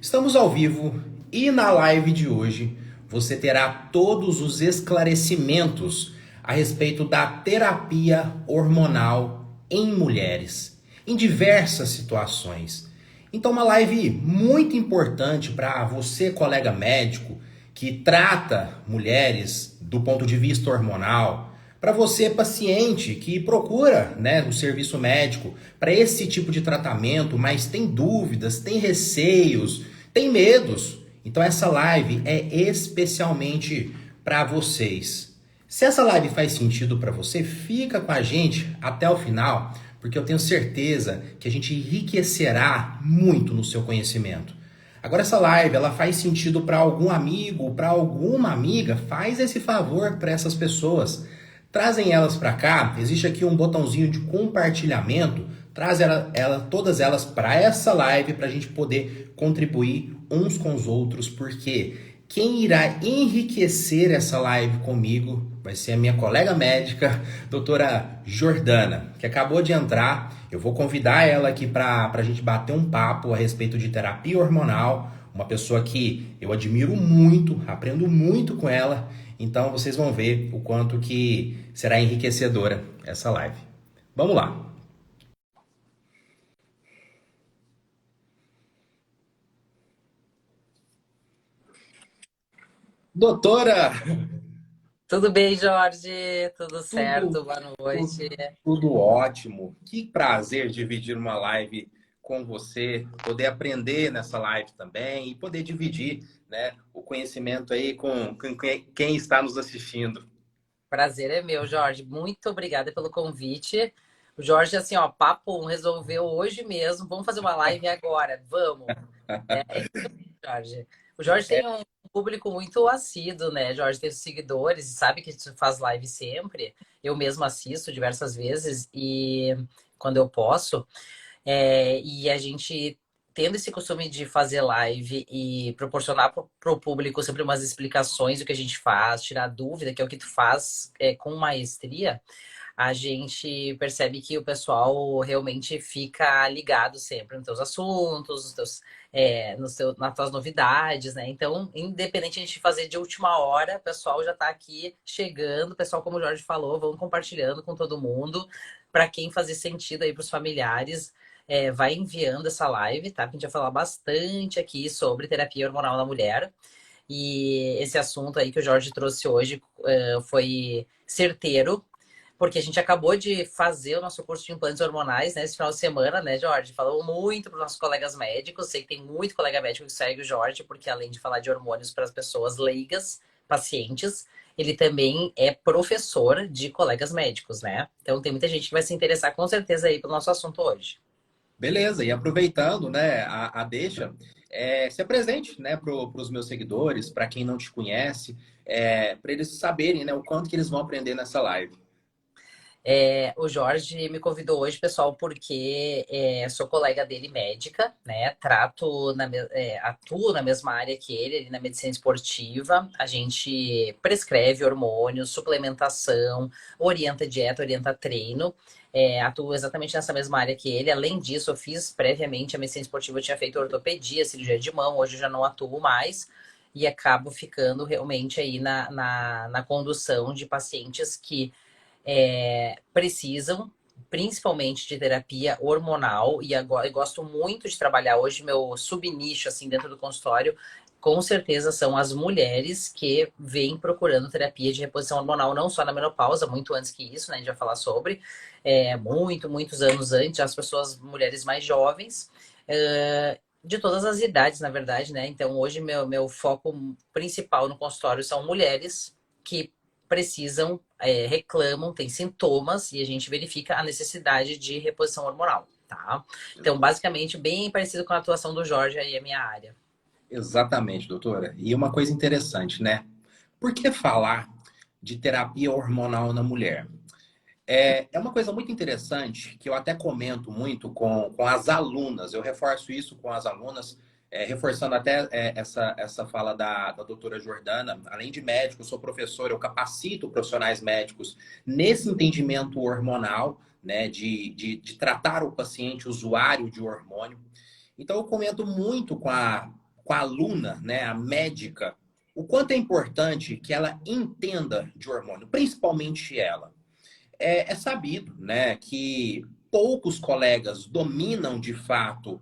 Estamos ao vivo e na live de hoje você terá todos os esclarecimentos a respeito da terapia hormonal em mulheres, em diversas situações. Então, uma live muito importante para você, colega médico, que trata mulheres do ponto de vista hormonal, para você, paciente, que procura, né, o serviço médico para esse tipo de tratamento, mas tem dúvidas, tem receios, tem medos. Então essa live é especialmente para vocês. Se essa live faz sentido para você, fica com a gente até o final, porque eu tenho certeza que a gente enriquecerá muito no seu conhecimento. Agora essa live, ela faz sentido para algum amigo, para alguma amiga, faz esse favor para essas pessoas. Trazem elas para cá, existe aqui um botãozinho de compartilhamento, traz todas elas para essa live para a gente poder contribuir uns com os outros, porque quem irá enriquecer essa live comigo vai ser a minha colega médica, doutora Jordana, que acabou de entrar. Eu vou convidar ela aqui para a gente bater um papo a respeito de terapia hormonal, uma pessoa que eu admiro muito, aprendo muito com ela. Então vocês vão ver o quanto que será enriquecedora essa live. Vamos lá. Doutora, Tudo bem, Jorge? Tudo tudo, certo? Boa tudo, noite. tudo ótimo. Que prazer dividir uma live com você, poder aprender nessa live também e poder dividir, né, o conhecimento aí com quem está nos assistindo. Prazer é meu, Jorge. Muito obrigada pelo convite. O Jorge, assim, ó, papo resolveu hoje mesmo. Vamos fazer uma live agora. Vamos. É isso, Jorge. O Jorge tem um público muito assíduo, né? Jorge tem seguidores e sabe que a gente faz live sempre. Eu mesmo assisto diversas vezes e quando eu posso. E a gente, tendo esse costume de fazer live e proporcionar para o público sempre umas explicações do que a gente faz, tirar dúvida, que é o que tu faz com maestria, a gente percebe que o pessoal realmente fica ligado sempre nos teus assuntos, nas tuas novidades, né? Então, independente de a gente fazer de última hora, o pessoal já está aqui chegando, o pessoal, como o Jorge falou, vão compartilhando com todo mundo. Para quem fazer sentido aí para os familiares, vai enviando essa live, tá? Que a gente vai falar bastante aqui sobre terapia hormonal na mulher. E esse assunto aí que o Jorge trouxe hoje foi certeiro, porque a gente acabou de fazer o nosso curso de implantes hormonais, né, esse final de semana, né, Jorge? Falou muito para os nossos colegas médicos. Sei que tem muito colega médico que segue o Jorge, porque além de falar de hormônios para as pessoas leigas, pacientes, ele também é professor de colegas médicos, né? Então tem muita gente que vai se interessar com certeza aí pelo nosso assunto hoje. Beleza, e aproveitando, né, a deixa, se apresente, né, para os meus seguidores, para quem não te conhece, para eles saberem, né, o quanto que eles vão aprender nessa live. O Jorge me convidou hoje, pessoal, porque sou colega dele médica, né? Atuo na mesma área que ele na medicina esportiva. A gente prescreve hormônios, suplementação, orienta dieta, orienta treino. Atuo exatamente nessa mesma área que ele. Além disso, eu fiz previamente a medicina esportiva, eu tinha feito ortopedia, cirurgia de mão, hoje eu já não atuo mais. E acabo ficando realmente aí na condução de pacientes que precisam, principalmente de terapia hormonal, e agora eu gosto muito de trabalhar hoje, meu subnicho, assim, dentro do consultório, com certeza são as mulheres que vêm procurando terapia de reposição hormonal, não só na menopausa, muito antes que isso, né, a gente vai falar sobre, muitos anos antes, as pessoas, mulheres mais jovens, de todas as idades, na verdade, né, então hoje meu foco principal no consultório são mulheres que precisam, reclamam, têm sintomas e a gente verifica a necessidade de reposição hormonal, tá? Então, basicamente, bem parecido com a atuação do Jorge aí, a minha área. Exatamente, doutora. E uma coisa interessante, né? Por que falar de terapia hormonal na mulher? É uma coisa muito interessante que eu até comento muito com as alunas. Eu reforço isso com as alunas, reforçando até essa fala da doutora Jordana. Além de médico, eu sou professor, eu capacito profissionais médicos nesse entendimento hormonal, né, de tratar o paciente usuário de hormônio. Então, eu comento muito com a aluna, né, a médica, o quanto é importante que ela entenda de hormônio, principalmente ela. É sabido, né, que poucos colegas dominam de fato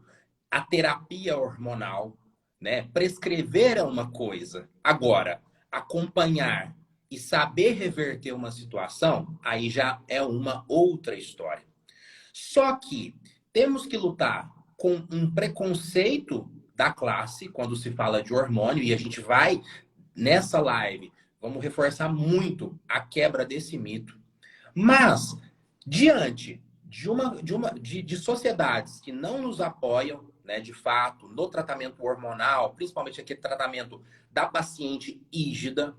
a terapia hormonal, né? Prescrever é uma coisa. Agora, acompanhar e saber reverter uma situação, aí já é uma outra história. Só que temos que lutar com um preconceito da classe quando se fala de hormônio, e a gente vai, nessa live, vamos reforçar muito a quebra desse mito. Mas, diante de sociedades que não nos apoiam, né, de fato, no tratamento hormonal, principalmente aquele tratamento da paciente ígida,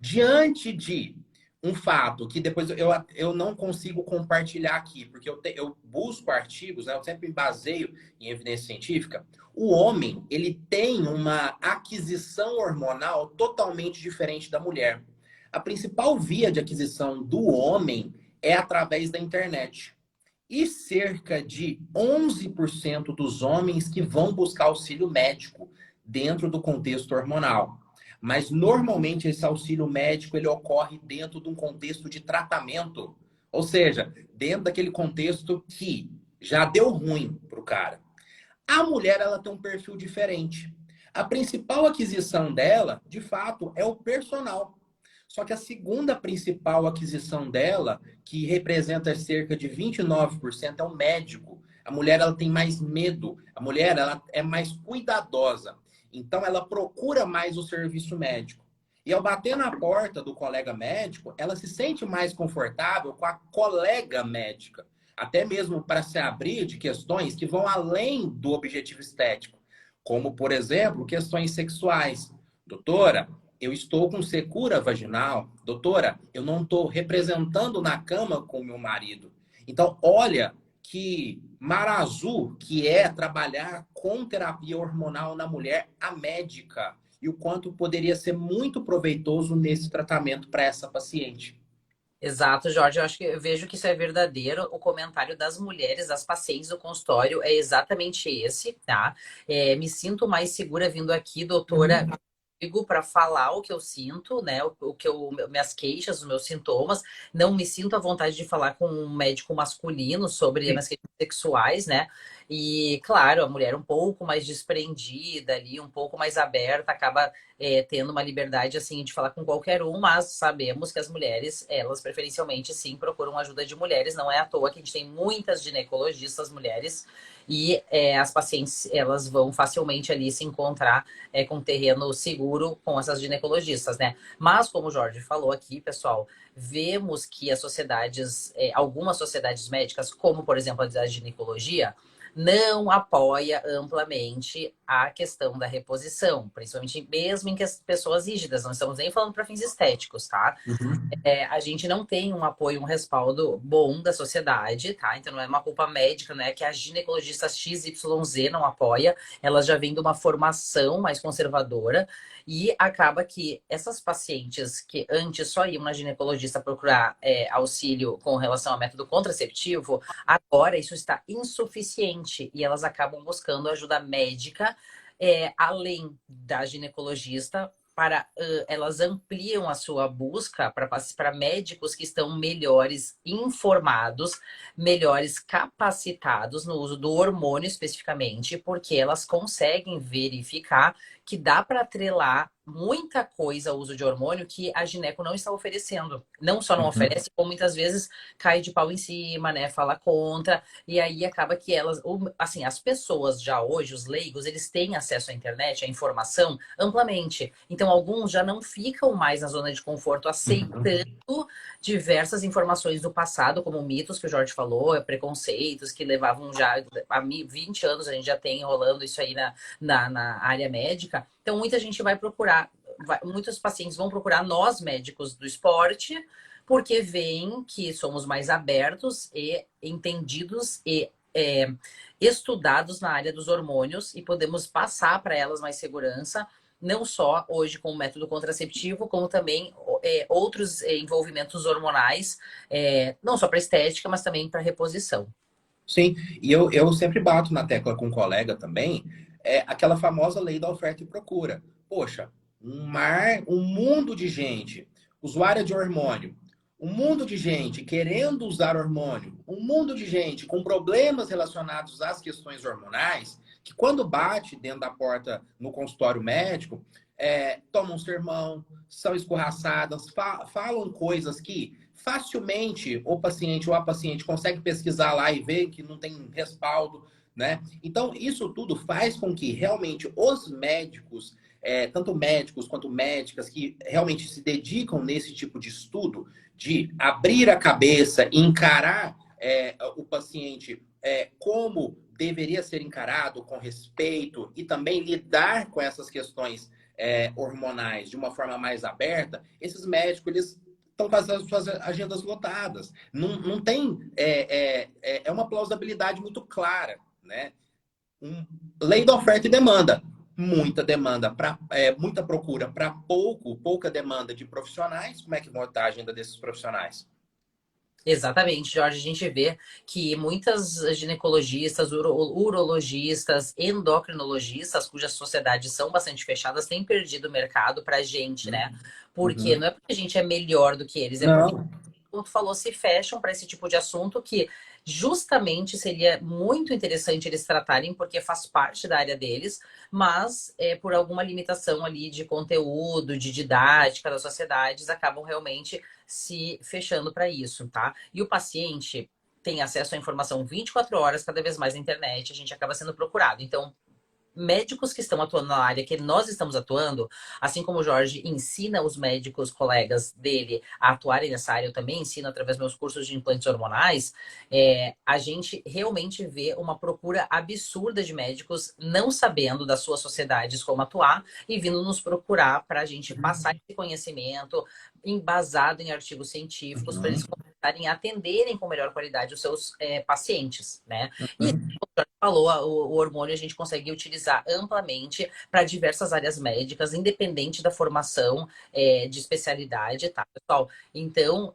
diante de um fato que depois eu não consigo compartilhar aqui, porque eu busco artigos, né, eu sempre me baseio em evidência científica, o homem, ele tem uma aquisição hormonal totalmente diferente da mulher. A principal via de aquisição do homem é através da internet. E cerca de 11% dos homens que vão buscar auxílio médico dentro do contexto hormonal. Mas normalmente esse auxílio médico ele ocorre dentro de um contexto de tratamento, ou seja, dentro daquele contexto que já deu ruim para o cara. A mulher ela tem um perfil diferente. A principal aquisição dela, de fato, é o personal. Só que a segunda principal aquisição dela, que representa cerca de 29%, é o médico. A mulher ela tem mais medo, a mulher ela é mais cuidadosa. Então ela procura mais o serviço médico. E ao bater na porta do colega médico, ela se sente mais confortável com a colega médica, até mesmo para se abrir de questões que vão além do objetivo estético, como, por exemplo, questões sexuais. Doutora, eu estou com secura vaginal. Doutora, eu não estou representando na cama com meu marido. Então, olha que mar azul que é trabalhar com terapia hormonal na mulher, a médica, e o quanto poderia ser muito proveitoso nesse tratamento para essa paciente. Exato, Jorge. Eu vejo que isso é verdadeiro. O comentário das mulheres, das pacientes do consultório, é exatamente esse, tá? Me sinto mais segura vindo aqui, doutora, para falar o que eu sinto, né? Minhas queixas, os meus sintomas. Não me sinto à vontade de falar com um médico masculino sobre as minhas questões sexuais, né? E, claro, a mulher um pouco mais desprendida ali, um pouco mais aberta, acaba tendo uma liberdade, assim, de falar com qualquer um, mas sabemos que as mulheres, elas preferencialmente, sim, procuram ajuda de mulheres. Não é à toa que a gente tem muitas ginecologistas mulheres e as pacientes, elas vão facilmente ali se encontrar com terreno seguro com essas ginecologistas, né? Mas, como o Jorge falou aqui, pessoal, vemos que as sociedades, algumas sociedades médicas, como, por exemplo, a da ginecologia, não apoia amplamente a questão da reposição, principalmente mesmo em que as pessoas rígidas, não estamos nem falando para fins estéticos, tá? Uhum. A gente não tem um apoio, um respaldo bom da sociedade, tá? Então não é uma culpa médica, né? Que a ginecologista XYZ não apoia, elas já vêm de uma formação mais conservadora e acaba que essas pacientes que antes só iam na ginecologista procurar auxílio com relação ao método contraceptivo, agora isso está insuficiente e elas acabam buscando ajuda médica, além da ginecologista, para elas ampliam a sua busca para médicos que estão melhores informados, melhores capacitados no uso do hormônio especificamente, porque elas conseguem verificar que dá para atrelar muita coisa ao uso de hormônio que a gineco não está oferecendo. Não só não Uhum. oferece, como muitas vezes cai de pau em cima, né? Fala contra, e aí acaba que elas, assim, as pessoas já hoje, os leigos, eles têm acesso à internet, à informação amplamente. Então, alguns já não ficam mais na zona de conforto aceitando Uhum. diversas informações do passado, como mitos que o Jorge falou, preconceitos que levavam já há 20 anos, a gente já tem rolando isso aí na área médica. Então, muita gente vai procurar, muitos pacientes vão procurar nós, médicos do esporte, porque veem que somos mais abertos e entendidos e estudados na área dos hormônios e podemos passar para elas mais segurança, não só hoje com o método contraceptivo, como também outros envolvimentos hormonais, não só para estética, mas também para reposição. Sim, e eu sempre bato na tecla com um colega também. é aquela famosa lei da oferta e procura. Poxa, um mundo de gente usuária de hormônio, um mundo de gente querendo usar hormônio, um mundo de gente com problemas relacionados às questões hormonais, que quando bate dentro da porta no consultório médico, tomam um sermão, são escorraçadas, falam coisas que facilmente o paciente ou a paciente consegue pesquisar lá e ver que não tem respaldo, né? Então, isso tudo faz com que realmente os médicos, tanto médicos quanto médicas que realmente se dedicam nesse tipo de estudo, de abrir a cabeça e encarar o paciente como deveria ser encarado, com respeito, e também lidar com essas questões hormonais de uma forma mais aberta, esses médicos, eles estão fazendo suas agendas lotadas. Não tem... É uma plausibilidade muito clara, né? Lei da oferta e demanda. Muita demanda, muita procura para pouca demanda de profissionais. Como é que vai estar a agenda desses profissionais? Exatamente, Jorge. A gente vê que muitas ginecologistas, urologistas, endocrinologistas, cujas sociedades são bastante fechadas, têm perdido o mercado para a gente, né? Porque Uhum. não é porque a gente é melhor do que eles, é porque, Não. como tu falou, se fecham para esse tipo de assunto que justamente seria muito interessante eles tratarem, porque faz parte da área deles, mas por alguma limitação ali de conteúdo, de didática das sociedades, acabam realmente se fechando para isso, tá? E o paciente tem acesso à informação 24 horas, cada vez mais na internet, a gente acaba sendo procurado. Então, médicos que estão atuando na área que nós estamos atuando, assim como o Jorge ensina os médicos colegas dele a atuarem nessa área, eu também ensino através dos meus cursos de implantes hormonais, a gente realmente vê uma procura absurda de médicos não sabendo das suas sociedades como atuar e vindo nos procurar para a gente passar esse conhecimento embasado em artigos científicos para Uhum. eles começarem a atenderem com melhor qualidade os seus pacientes, né? E Uhum. falou, o hormônio a gente consegue utilizar amplamente para diversas áreas médicas, independente da formação de especialidade, tá, pessoal? Então,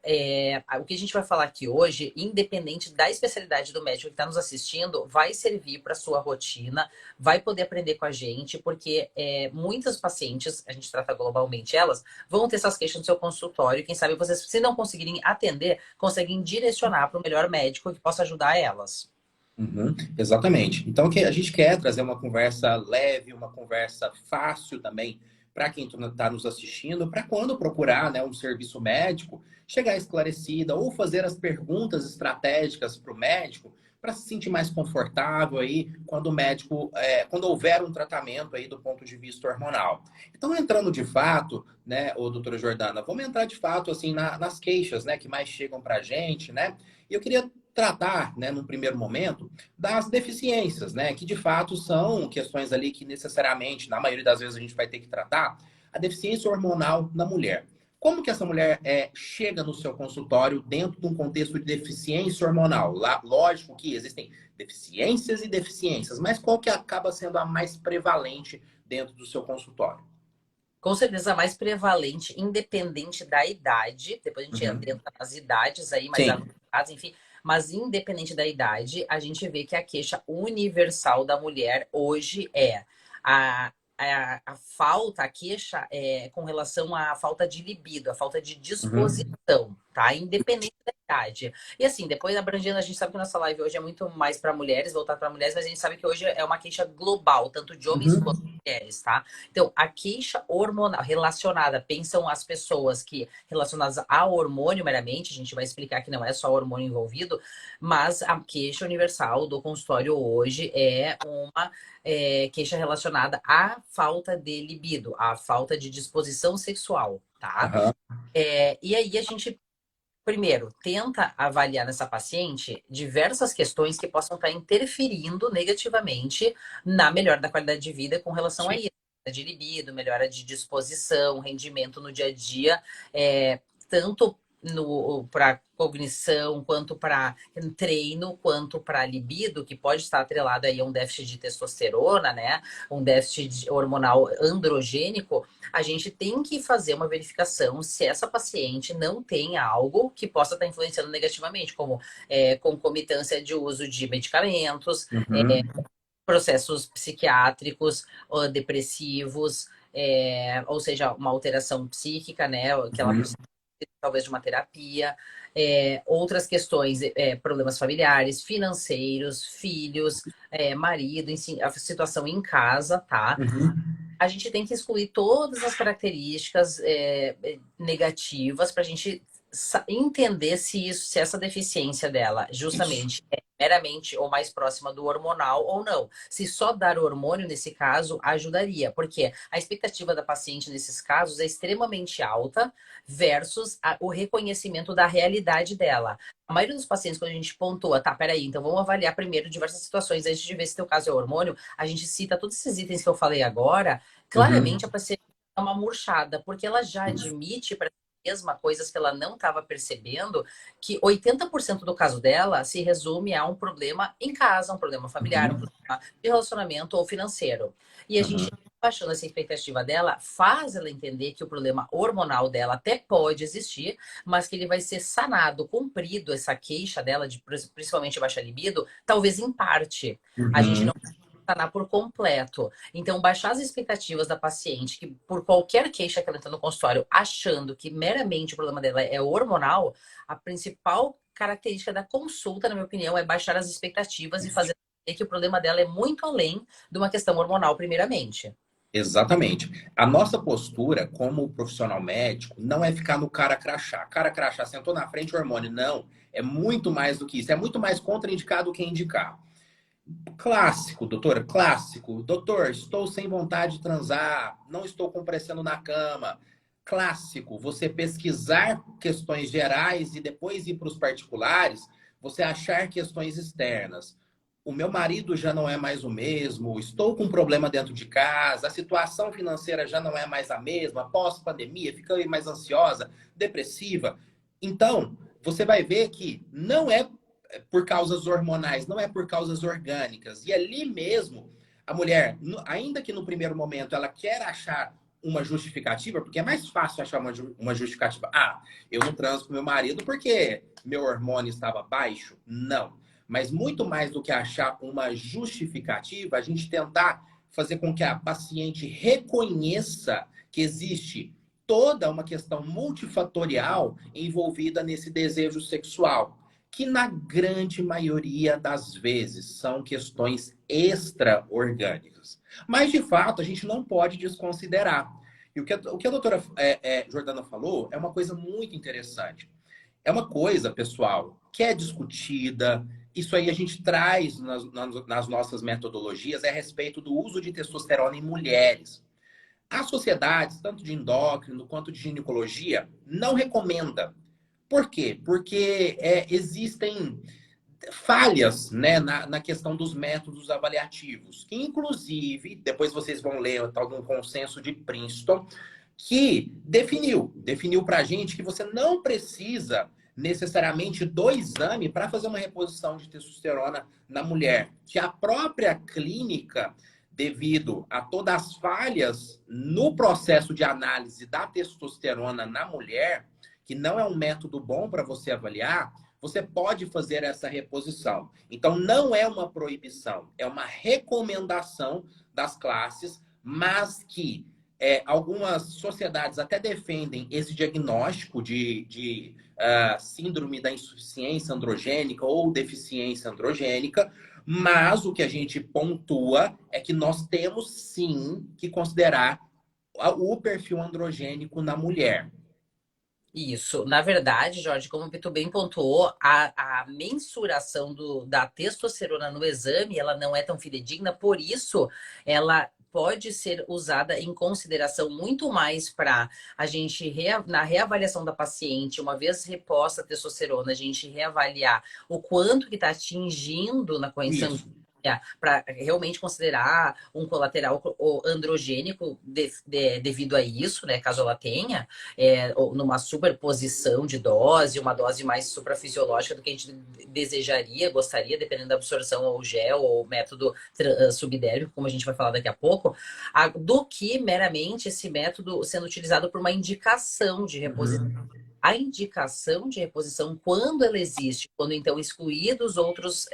o que a gente vai falar aqui hoje, independente da especialidade do médico que está nos assistindo, vai servir para sua rotina, vai poder aprender com a gente, porque muitas pacientes, a gente trata globalmente elas, vão ter essas queixas no seu consultório. Quem sabe vocês, se não conseguirem atender, conseguem direcionar para o melhor médico que possa ajudar elas. Uhum, exatamente. Então, que a gente quer trazer uma conversa leve, uma conversa fácil também para quem está nos assistindo, para quando procurar, né, um serviço médico, chegar esclarecida ou fazer as perguntas estratégicas para o médico para se sentir mais confortável aí quando o médico, quando houver um tratamento aí do ponto de vista hormonal. Então, entrando de fato, né, ô doutora Jordana, vamos entrar de fato assim nas queixas, né, que mais chegam para a gente, né? E eu queria tratar, né, num primeiro momento, das deficiências, né, que de fato são questões ali que necessariamente, na maioria das vezes, a gente vai ter que tratar, a deficiência hormonal na mulher. Como que essa mulher chega no seu consultório dentro de um contexto de deficiência hormonal? Lá, lógico que existem deficiências e deficiências, mas qual que acaba sendo a mais prevalente dentro do seu consultório? Com certeza, a mais prevalente, independente da idade, depois a gente Uhum. entra nas idades aí, mais Sim. avançadas, enfim, mas independente da idade, a gente vê que a queixa universal da mulher hoje é a falta, a queixa com relação à falta de libido, a falta de Uhum. disposição, tá? Independente da idade. E assim, depois abrangendo, a gente sabe que nossa live hoje é muito mais para mulheres, voltada para mulheres, mas a gente sabe que hoje é uma queixa global, tanto de homens quanto Uhum. de mulheres, tá? Então, a queixa hormonal relacionada, pensam as pessoas que relacionadas ao hormônio meramente, a gente vai explicar que não é só hormônio envolvido, mas a queixa universal do consultório hoje é uma queixa relacionada à falta de libido, à falta de disposição sexual, tá? Aham. E aí a gente primeiro, tenta avaliar nessa paciente diversas questões que possam estar interferindo negativamente na melhora da qualidade de vida com relação a Sim. isso. De libido, melhora de disposição, rendimento no dia a dia, tanto para cognição, quanto para treino, quanto para libido, que pode estar atrelado aí a um déficit de testosterona, né? Um déficit hormonal androgênico. A gente tem que fazer uma verificação se essa paciente não tem algo que possa estar influenciando negativamente, como concomitância de uso de medicamentos, Uhum. processos psiquiátricos, ou depressivos, ou seja, uma alteração psíquica, né? Que ela Uhum. precisa talvez de uma terapia, outras questões, problemas familiares, financeiros, filhos, marido, a situação em casa, tá? Uhum. A gente tem que excluir todas as características negativas para a gente entender se essa deficiência dela Isso. justamente é meramente ou mais próxima do hormonal ou não. Se só dar o hormônio nesse caso ajudaria, porque a expectativa da paciente nesses casos é extremamente alta versus o reconhecimento da realidade dela. A maioria dos pacientes, quando a gente pontua, tá, peraí, então vamos avaliar primeiro diversas situações antes de ver se teu caso é hormônio, a gente cita todos esses itens que eu falei agora. Uhum. Claramente a paciente é uma murchada, porque ela já Isso. admite para mesma coisas que ela não estava percebendo, que 80% do caso dela se resume a um problema em casa, um problema familiar, um Uhum. problema de relacionamento ou financeiro. E a Uhum. gente, baixando essa expectativa dela, faz ela entender que o problema hormonal dela até pode existir, mas que ele vai ser sanado, cumprido, essa queixa dela, de principalmente baixa libido, talvez em parte. A gente Uhum. não sanar por completo. Então, baixar as expectativas da paciente, que por qualquer queixa que ela entra no consultório, achando que meramente o problema dela é hormonal, a principal característica da consulta, na minha opinião, é baixar as expectativas e fazer entender que o problema dela é muito além de uma questão hormonal, primeiramente. Exatamente. A nossa postura como profissional médico não é ficar no cara crachá. Cara crachá, sentou na frente, hormônio. Não. É muito mais do que isso. É muito mais contraindicado do que indicar. Clássico, doutora, clássico. Doutor, estou sem vontade de transar, não estou comparecendo na cama. Clássico, você pesquisar questões gerais e depois ir para os particulares, você achar questões externas. O meu marido já não é mais o mesmo, estou com um problema dentro de casa, a situação financeira já não é mais a mesma, pós-pandemia, fica mais ansiosa, depressiva. Então, você vai ver que não é por causas hormonais, não é por causas orgânicas. E ali mesmo, a mulher, ainda que no primeiro momento ela quer achar uma justificativa, porque é mais fácil achar uma justificativa. Ah, eu não transo com meu marido porque meu hormônio estava baixo. Não. Mas muito mais do que achar uma justificativa, a gente tentar fazer com que a paciente reconheça que existe toda uma questão multifatorial envolvida nesse desejo sexual, que na grande maioria das vezes são questões extra-orgânicas. Mas, de fato, a gente não pode desconsiderar. E o que a doutora Jordana falou é uma coisa muito interessante. É uma coisa, pessoal, que é discutida. Isso aí a gente traz nas nossas metodologias é a respeito do uso de testosterona em mulheres. As sociedades, tanto de endócrino quanto de ginecologia, não recomenda. Por quê? Porque existem falhas, né, na questão dos métodos avaliativos, que inclusive, depois vocês vão ler o tal de um consenso de Princeton, que definiu para a gente que você não precisa necessariamente do exame para fazer uma reposição de testosterona na mulher, que a própria clínica, devido a todas as falhas no processo de análise da testosterona na mulher, que não é um método bom para você avaliar, você pode fazer essa reposição. Então, não é uma proibição, é uma recomendação das classes, mas que algumas sociedades até defendem esse diagnóstico de síndrome da insuficiência androgênica ou deficiência androgênica, mas o que a gente pontua é que nós temos sim que considerar o perfil androgênico na mulher. Isso. Na verdade, Jorge, como tu bem pontuou, a mensuração da testosterona no exame, ela não é tão fidedigna, por isso ela pode ser usada em consideração muito mais para a gente, na reavaliação da paciente, uma vez reposta a testosterona, a gente reavaliar o quanto que está atingindo na corrente Isso. sanguínea, para realmente considerar um colateral androgênico devido a isso, né, caso ela tenha ou numa superposição de dose, uma dose mais suprafisiológica do que a gente desejaria, gostaria, dependendo da absorção ou gel ou método subdérmico, como a gente vai falar daqui a pouco, do que meramente esse método sendo utilizado por uma indicação de reposição. Uhum. A indicação de reposição, quando ela existe, quando então excluídos outros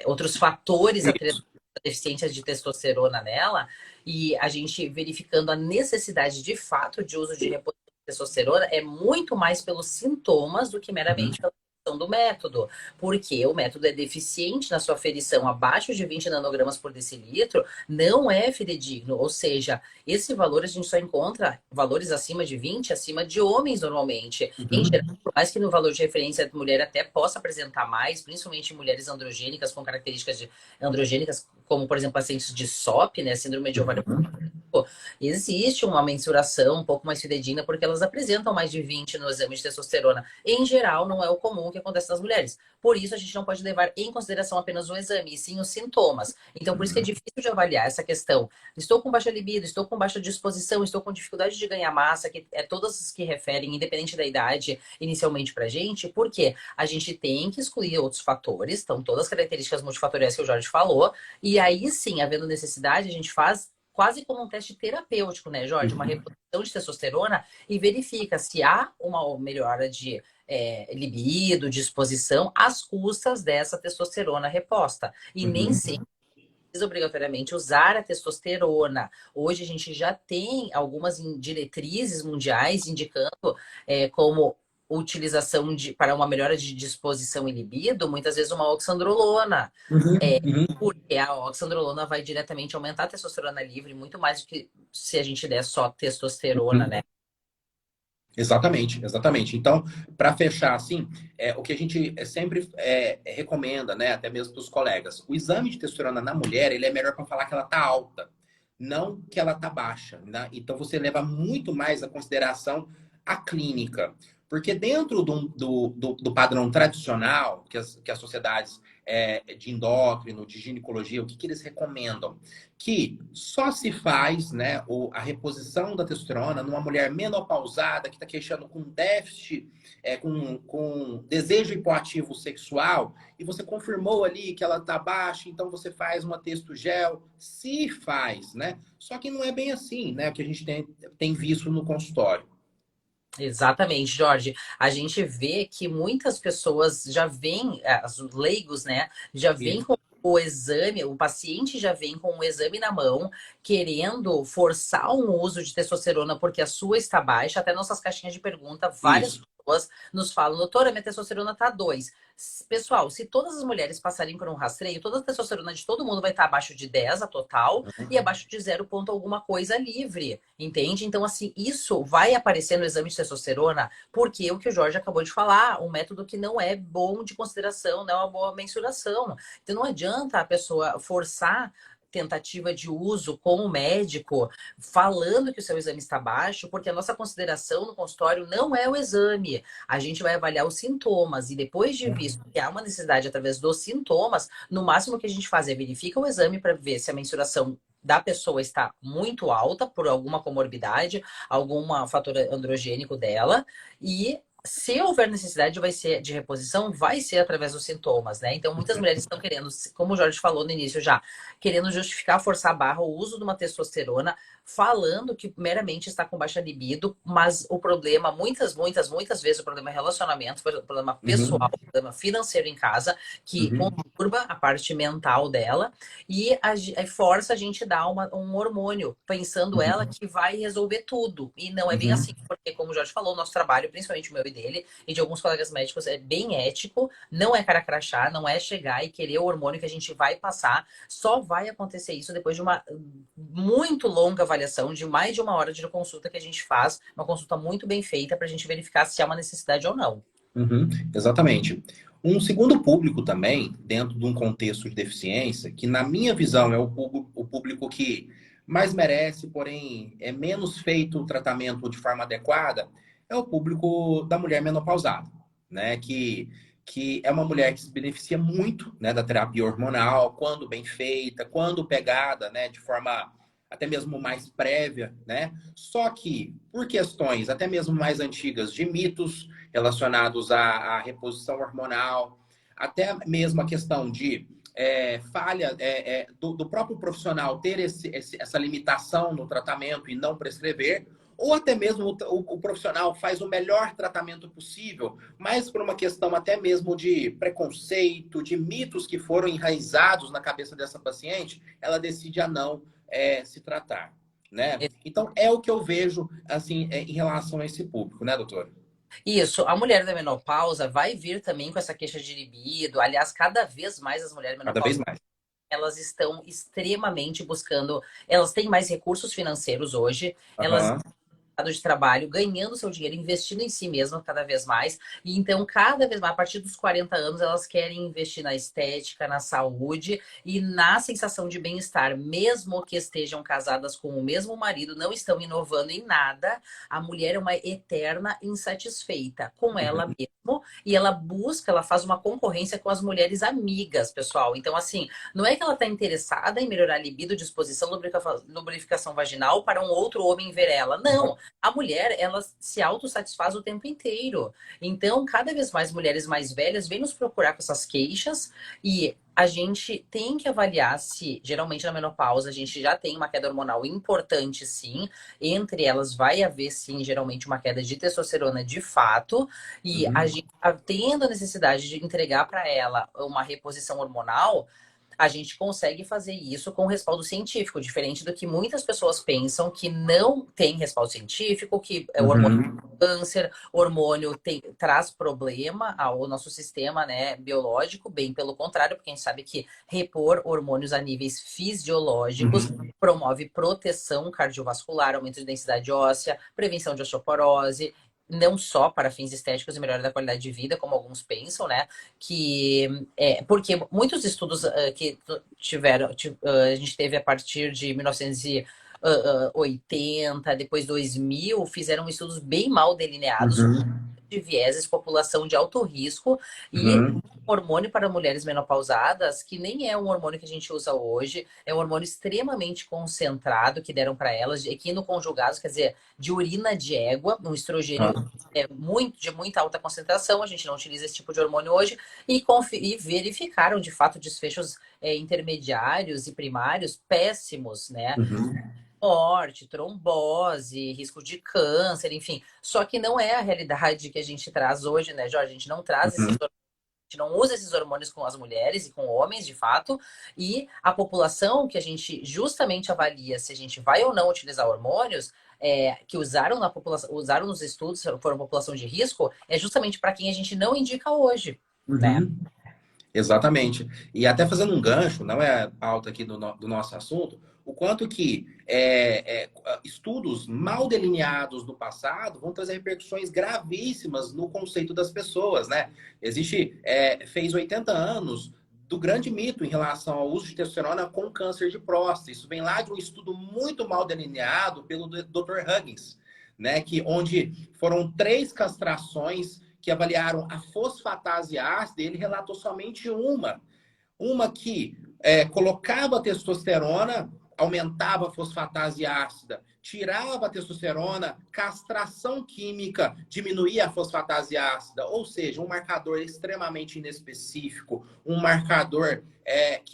outros fatores atrelados à deficiência de testosterona nela, e a gente verificando a necessidade de fato de uso de reposição de testosterona é muito mais pelos sintomas do que Uhum. meramente pela questão do método, porque o método é deficiente na sua aferição abaixo de 20 nanogramas por decilitro, não é fidedigno, ou seja, esse valor a gente só encontra valores acima de 20, acima de homens normalmente. Em geral, Uhum. por mais que no valor de referência da mulher até possa apresentar mais, principalmente em mulheres androgênicas com características androgênicas, como por exemplo pacientes de SOP, né, síndrome de ovário, Uhum. existe uma mensuração um pouco mais fidedigna porque elas apresentam mais de 20 no exame de testosterona. Em geral, não é o comum que acontece nas mulheres. Por isso, a gente não pode levar em consideração apenas o exame, e sim os sintomas. Então, por isso que é Uhum. difícil de avaliar essa questão. Estou com baixa libido, estou com baixa disposição, estou com dificuldade de ganhar massa, que é todas as que referem, independente da idade, inicialmente pra gente, porque a gente tem que excluir outros fatores, então todas as características multifatoriais que o Jorge falou, e aí sim, havendo necessidade, a gente faz quase como um teste terapêutico, né, Jorge? Uma Uhum. reposição de testosterona e verifica se há uma melhora de libido, disposição, às custas dessa testosterona reposta. E nem sempre Uhum. precisa obrigatoriamente usar a testosterona. Hoje a gente já tem algumas diretrizes mundiais indicando como utilização para uma melhora de disposição e libido, muitas vezes uma oxandrolona. Uhum. É, Uhum. porque a oxandrolona vai diretamente aumentar a testosterona livre, muito mais do que se a gente der só testosterona, né? Uhum. Exatamente, exatamente. Então, para fechar assim, o que a gente sempre recomenda, né, até mesmo para os colegas, o exame de testosterona na mulher, ele é melhor para falar que ela está alta, não que ela está baixa, né? Então, você leva muito mais a consideração a clínica, porque dentro do padrão tradicional que as sociedades de endócrino, de ginecologia, o que, que eles recomendam? Que só se faz, né, a reposição da testosterona numa mulher menopausada que está queixando com déficit, com desejo hipoativo sexual, e você confirmou ali que ela está baixa, então você faz uma testogel, se faz, né? Só que não é bem assim, né? O que a gente tem visto no consultório. Exatamente, Jorge. A gente vê que muitas pessoas já vêm, os leigos, né, já vêm Isso. com o exame, o paciente já vem com o exame na mão, querendo forçar um uso de testosterona porque a sua está baixa. Até nossas caixinhas de pergunta, várias Isso. pessoas nos falam, doutora, minha testosterona tá 2. Pessoal, se todas as mulheres passarem por um rastreio, toda a testosterona de todo mundo vai estar abaixo de 10, a total, e abaixo de 0 ponto alguma coisa livre, entende? Então, assim, isso vai aparecer no exame de testosterona, porque o que o Jorge acabou de falar, um método que não é bom de consideração, não é uma boa mensuração. Então, não adianta a pessoa forçar tentativa de uso com o médico, falando que o seu exame está baixo, porque a nossa consideração no consultório não é o exame. A gente vai avaliar os sintomas e depois de visto que há uma necessidade através dos sintomas, no máximo que a gente faz é verifica o exame para ver se a mensuração da pessoa está muito alta por alguma comorbidade, algum fator androgênico dela, e se houver necessidade vai ser de reposição, vai ser através dos sintomas, né? Então, muitas mulheres estão querendo, como o Jorge falou no início já, querendo justificar, forçar a barra, o uso de uma testosterona, falando que meramente está com baixa libido, mas o problema, muitas vezes, o problema é relacionamento, o problema pessoal, Uhum. o problema financeiro em casa, que Uhum. conturba a parte mental dela, e força a gente a dar um hormônio, pensando ela Uhum. que vai resolver tudo. E não é bem Uhum. assim, porque, como o Jorge falou, o nosso trabalho, principalmente o meu e dele, e de alguns colegas médicos, é bem ético, não é cara crachá, não é chegar e querer o hormônio que a gente vai passar. Só vai acontecer isso depois de uma muito longa avaliação, de mais de 1 hora de consulta que a gente faz, uma consulta muito bem feita para a gente verificar se há uma necessidade ou não. Uhum. Exatamente. Um segundo público também, dentro de um contexto de deficiência, que na minha visão é o público que mais merece, porém é menos feito o tratamento de forma adequada, é o público da mulher menopausada, né? Que é uma mulher que se beneficia muito, né, da terapia hormonal, quando bem feita, quando pegada, né, de forma até mesmo mais prévia, né? Só que, por questões até mesmo mais antigas de mitos, relacionados à reposição hormonal, até mesmo a questão de falha do próprio profissional ter essa limitação no tratamento e não prescrever, ou até mesmo o profissional faz o melhor tratamento possível, mas por uma questão até mesmo de preconceito, de mitos que foram enraizados na cabeça dessa paciente, ela decide a não se tratar, né? Então, é o que eu vejo, assim, em relação a esse público, né, doutor? Isso, a mulher da menopausa vai vir também com essa queixa de libido. Aliás, cada vez mais as mulheres Cada vez menopausas, mais. elas estão extremamente buscando, elas têm mais recursos financeiros hoje, elas Aham. mercado de trabalho, ganhando seu dinheiro, investindo em si mesma cada vez mais. E então, cada vez mais, a partir dos 40 anos, elas querem investir na estética, na saúde e na sensação de bem-estar. Mesmo que estejam casadas com o mesmo marido, não estão inovando em nada. A mulher é uma eterna insatisfeita com ela Uhum. mesma e ela busca, ela faz uma concorrência com as mulheres amigas, pessoal. Então, assim, não é que ela está interessada em melhorar a libido, disposição, lubrificação vaginal para um outro homem ver ela. Não, a mulher, ela se autossatisfaz o tempo inteiro. Então, cada vez mais mulheres mais velhas vêm nos procurar com essas queixas e a gente tem que avaliar se, geralmente na menopausa, a gente já tem uma queda hormonal importante, sim. Entre elas vai haver, sim, geralmente uma queda de testosterona de fato. E a Uhum. gente, tendo a necessidade de entregar para ela uma reposição hormonal, a gente consegue fazer isso com respaldo científico, diferente do que muitas pessoas pensam que não tem respaldo científico, que é o hormônio Uhum. câncer, o hormônio traz problema ao nosso sistema, né, biológico, bem pelo contrário, porque a gente sabe que repor hormônios a níveis fisiológicos Uhum. promove proteção cardiovascular, aumento de densidade óssea, prevenção de osteoporose, não só para fins estéticos e melhora da qualidade de vida, como alguns pensam, né? Que porque muitos estudos que tiveram, a gente teve a partir de 1980, depois 2000, fizeram estudos bem mal delineados sobre Uhum. de vieses, população de alto risco e Uhum. hormônio para mulheres menopausadas, que nem é um hormônio que a gente usa hoje, é um hormônio extremamente concentrado que deram para elas, equinoconjugados, quer dizer, de urina de égua, um estrogênio Ah. de muita alta concentração, a gente não utiliza esse tipo de hormônio hoje, e verificaram de fato desfechos intermediários e primários péssimos, né? Uhum. Morte, trombose, risco de câncer, enfim. Só que não é a realidade que a gente traz hoje, né, Jorge? A gente não traz esses Uhum. hormônios, a gente não usa esses hormônios com as mulheres e com homens, de fato. E a população que a gente justamente avalia se a gente vai ou não utilizar hormônios, que usaram na população, usaram nos estudos, foram população de risco, é justamente para quem a gente não indica hoje, né? Uhum. Exatamente. E até fazendo um gancho, não é a pauta aqui do nosso assunto, o quanto que estudos mal delineados no passado vão trazer repercussões gravíssimas no conceito das pessoas, né? Fez 80 anos do grande mito em relação ao uso de testosterona com câncer de próstata. Isso vem lá de um estudo muito mal delineado pelo Dr. Huggins, né? Onde foram 3 castrações que avaliaram a fosfatase ácida, ele relatou somente uma que colocava a testosterona, aumentava a fosfatase ácida, tirava a testosterona, castração química, diminuía a fosfatase ácida, ou seja, um marcador extremamente inespecífico, um marcador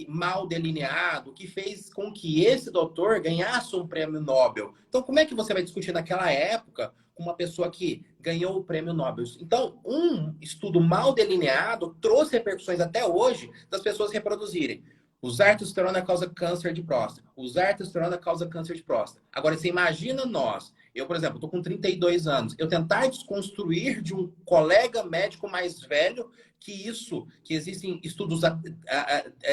mal delineado, que fez com que esse doutor ganhasse um prêmio Nobel. Então, como é que você vai discutir naquela época com uma pessoa que ganhou o prêmio Nobel? Então, um estudo mal delineado trouxe repercussões até hoje das pessoas reproduzirem. Usar testosterona causa câncer de próstata. Usar testosterona causa câncer de próstata. Agora, você imagina nós, eu, por exemplo, estou com 32 anos, eu tentar desconstruir de um colega médico mais velho que existem estudos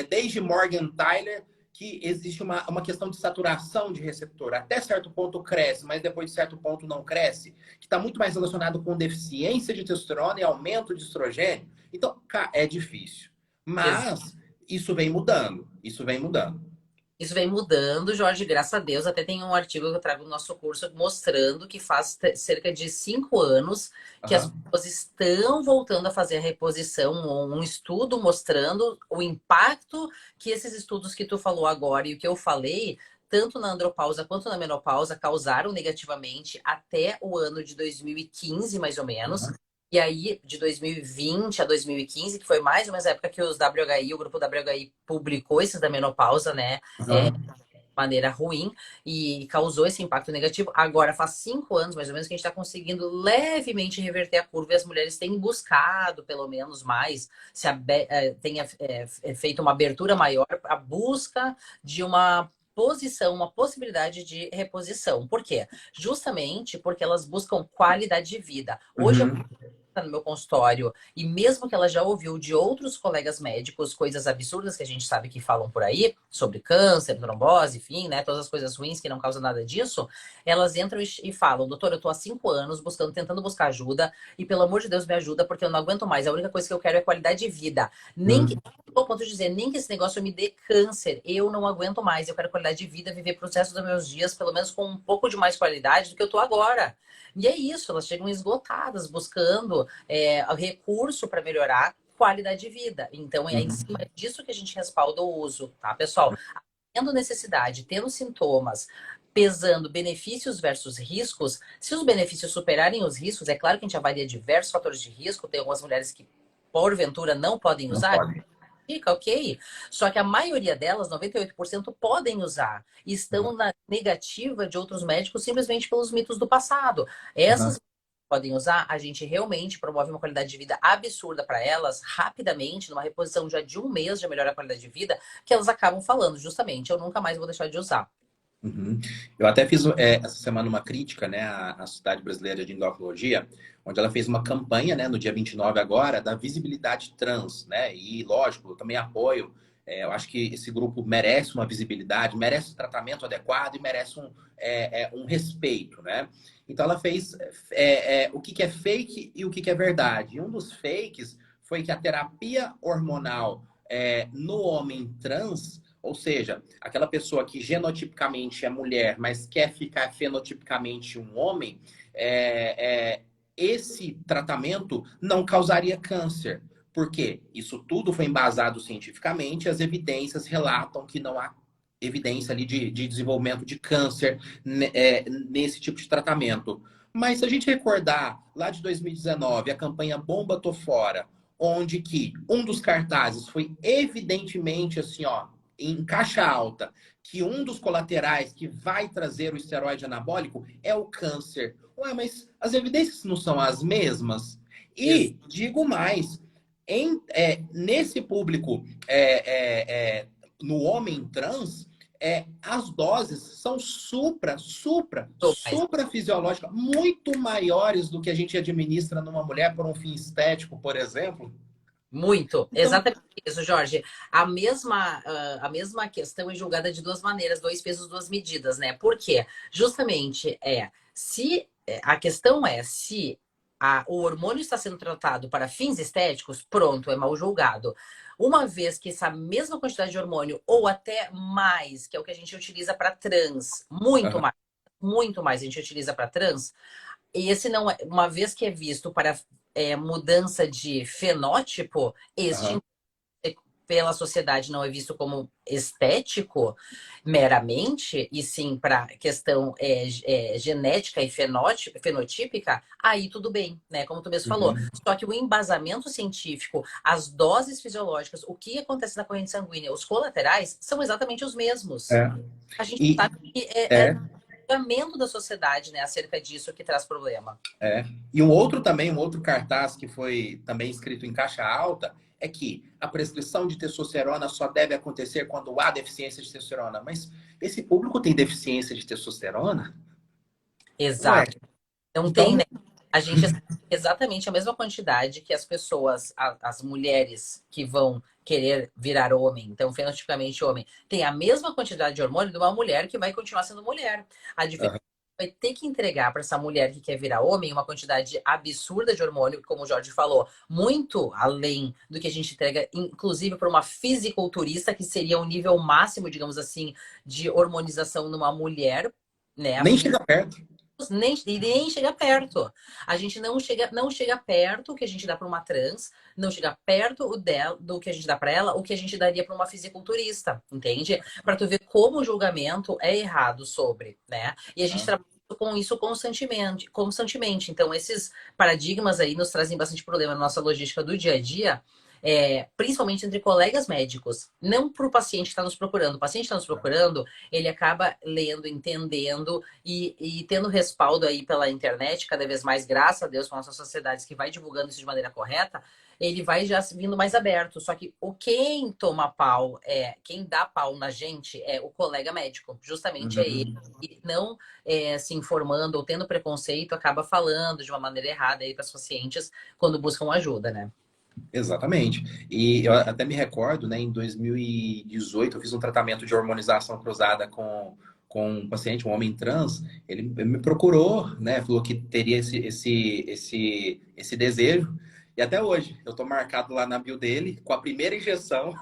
desde Morgan Tyler, que existe uma questão de saturação de receptor. Até certo ponto cresce, mas depois de certo ponto não cresce, que está muito mais relacionado com deficiência de testosterona e aumento de estrogênio. Então, é difícil. Mas isso vem mudando. Isso vem mudando. Isso vem mudando, Jorge, graças a Deus. Até tem um artigo que eu trago no nosso curso mostrando que faz cerca de 5 anos que as Aham. pessoas estão voltando a fazer a reposição, um estudo mostrando o impacto que esses estudos que tu falou agora e o que eu falei, tanto na andropausa quanto na menopausa, causaram negativamente até o ano de 2015, mais ou menos. E aí, de 2020 a 2015, que foi mais ou menos a época que os WHI, o grupo WHI publicou esses da menopausa, né? Aham. maneira ruim e causou esse impacto negativo. Agora, faz 5 anos, mais ou menos, que a gente está conseguindo levemente reverter a curva e as mulheres têm buscado, pelo menos, mais, tenha feito uma abertura maior, a busca de uma posição, uma possibilidade de reposição. Por quê? Justamente porque elas buscam qualidade de vida. Hoje, Uhum. no meu consultório, e mesmo que ela já ouviu de outros colegas médicos coisas absurdas que a gente sabe que falam por aí, sobre câncer, trombose, enfim, né, todas as coisas ruins que não causam nada disso, elas entram e falam, doutor, eu tô há 5 anos buscando, tentando buscar ajuda, e pelo amor de Deus me ajuda, porque eu não aguento mais, a única coisa que eu quero é qualidade de vida. Nem que, Uhum. ao ponto de dizer, nem que esse negócio me dê câncer, eu não aguento mais, eu quero qualidade de vida, viver o processo dos meus dias, pelo menos com um pouco de mais qualidade do que eu tô agora. E é isso, elas chegam esgotadas, buscando recurso para melhorar qualidade de vida. Então, é em Uhum. cima disso que a gente respalda o uso, tá, pessoal? Tendo necessidade, tendo sintomas, pesando benefícios versus riscos, se os benefícios superarem os riscos, é claro que a gente avalia diversos fatores de risco, tem algumas mulheres que, porventura, não podem Não usar, pode. fica ok. Só que a maioria delas, 98%, podem usar. E estão na negativa de outros médicos simplesmente pelos mitos do passado. Uhum. Essas podem usar, a gente realmente promove uma qualidade de vida absurda para elas, rapidamente, numa reposição já de 1 mês, já melhora a qualidade de vida, que elas acabam falando, justamente, eu nunca mais vou deixar de usar. Uhum. Eu até fiz essa semana uma crítica, né, à Sociedade Brasileira de Endocrinologia, onde ela fez uma campanha, né, no dia 29 agora, da visibilidade trans, né, e lógico, eu também apoio, eu acho que esse grupo merece uma visibilidade, merece um tratamento adequado e merece um respeito, né. Então ela fez o que que é fake e o que que é verdade. E um dos fakes foi que a terapia hormonal no homem trans, ou seja, aquela pessoa que genotipicamente é mulher, mas quer ficar fenotipicamente um homem, esse tratamento não causaria câncer. Por quê? Isso tudo foi embasado cientificamente, as evidências relatam que não há evidência ali de desenvolvimento de câncer nesse tipo de tratamento. Mas se a gente recordar lá de 2019, a campanha Bomba Tô Fora, onde que um dos cartazes foi evidentemente assim, ó, em caixa alta, que um dos colaterais que vai trazer o esteroide anabólico é o câncer. Ué, mas as evidências não são as mesmas? Ex- E digo mais, nesse público, no homem trans, as doses são Mas supra fisiológicas, muito maiores do que a gente administra numa mulher por um fim estético, por exemplo. muito, Então, exatamente isso, Jorge. A mesma questão é julgada de duas maneiras, dois pesos, duas medidas, né? Por quê? Justamente se a questão é se o hormônio está sendo tratado para fins estéticos, pronto, é mal julgado. Uma vez que essa mesma quantidade de hormônio, ou até mais, que é o que a gente utiliza para trans, aham, muito mais a gente utiliza para trans, e esse não é, uma vez que é visto para mudança de fenótipo, aham, este pela sociedade não é visto como estético meramente, e sim para questão genética e fenotípica, aí tudo bem, né? Como tu mesmo falou. uhum, Só que o embasamento científico, as doses fisiológicas, o que acontece na corrente sanguínea, os colaterais, são exatamente os mesmos. é. A gente E, sabe que é é, julgamento da sociedade, né, acerca disso que traz problema. É. E um outro também, um outro cartaz que foi também escrito em caixa alta, é que a prescrição de testosterona só deve acontecer quando há deficiência de testosterona. Mas esse público tem deficiência de testosterona? Ué, Exato. Não tem, então. né? A gente é exatamente a mesma quantidade que as pessoas, as mulheres que vão querer virar homem, então fenotipicamente homem, tem a mesma quantidade de hormônio de uma mulher que vai continuar sendo mulher. A diferença Aham, vai ter que entregar para essa mulher que quer virar homem uma quantidade absurda de hormônio, como o Jorge falou, muito além do que a gente entrega, inclusive para uma fisiculturista, que seria o nível máximo, digamos assim, de hormonização numa mulher, né? nem chega perto. Nem chega perto. A gente não chega perto o que a gente dá para uma trans, não chega perto do que a gente dá para ela, o que a gente daria para uma fisiculturista, entende? Para tu ver como o julgamento é errado sobre, né? E a gente Ah, trabalha com isso constantemente, constantemente. Então, esses paradigmas aí nos trazem bastante problema na nossa logística do dia a dia. principalmente entre colegas médicos, não para o paciente que está nos procurando. O paciente está nos procurando, ele acaba lendo, entendendo e tendo respaldo aí pela internet, cada vez mais, graças a Deus, com nossas sociedades que vai divulgando isso de maneira correta, ele vai já vindo mais aberto. Só que quem toma pau, quem dá pau na gente é o colega médico. Justamente é ele. Uhum. E não se informando ou tendo preconceito, acaba falando de uma maneira errada aí para os pacientes quando buscam ajuda, né? Exatamente. E eu até me recordo, né, em 2018, eu fiz um tratamento de hormonização cruzada com um paciente, um homem trans. Ele me procurou, né, falou que teria esse desejo. E até hoje, eu tô marcado lá na bio dele com a primeira injeção,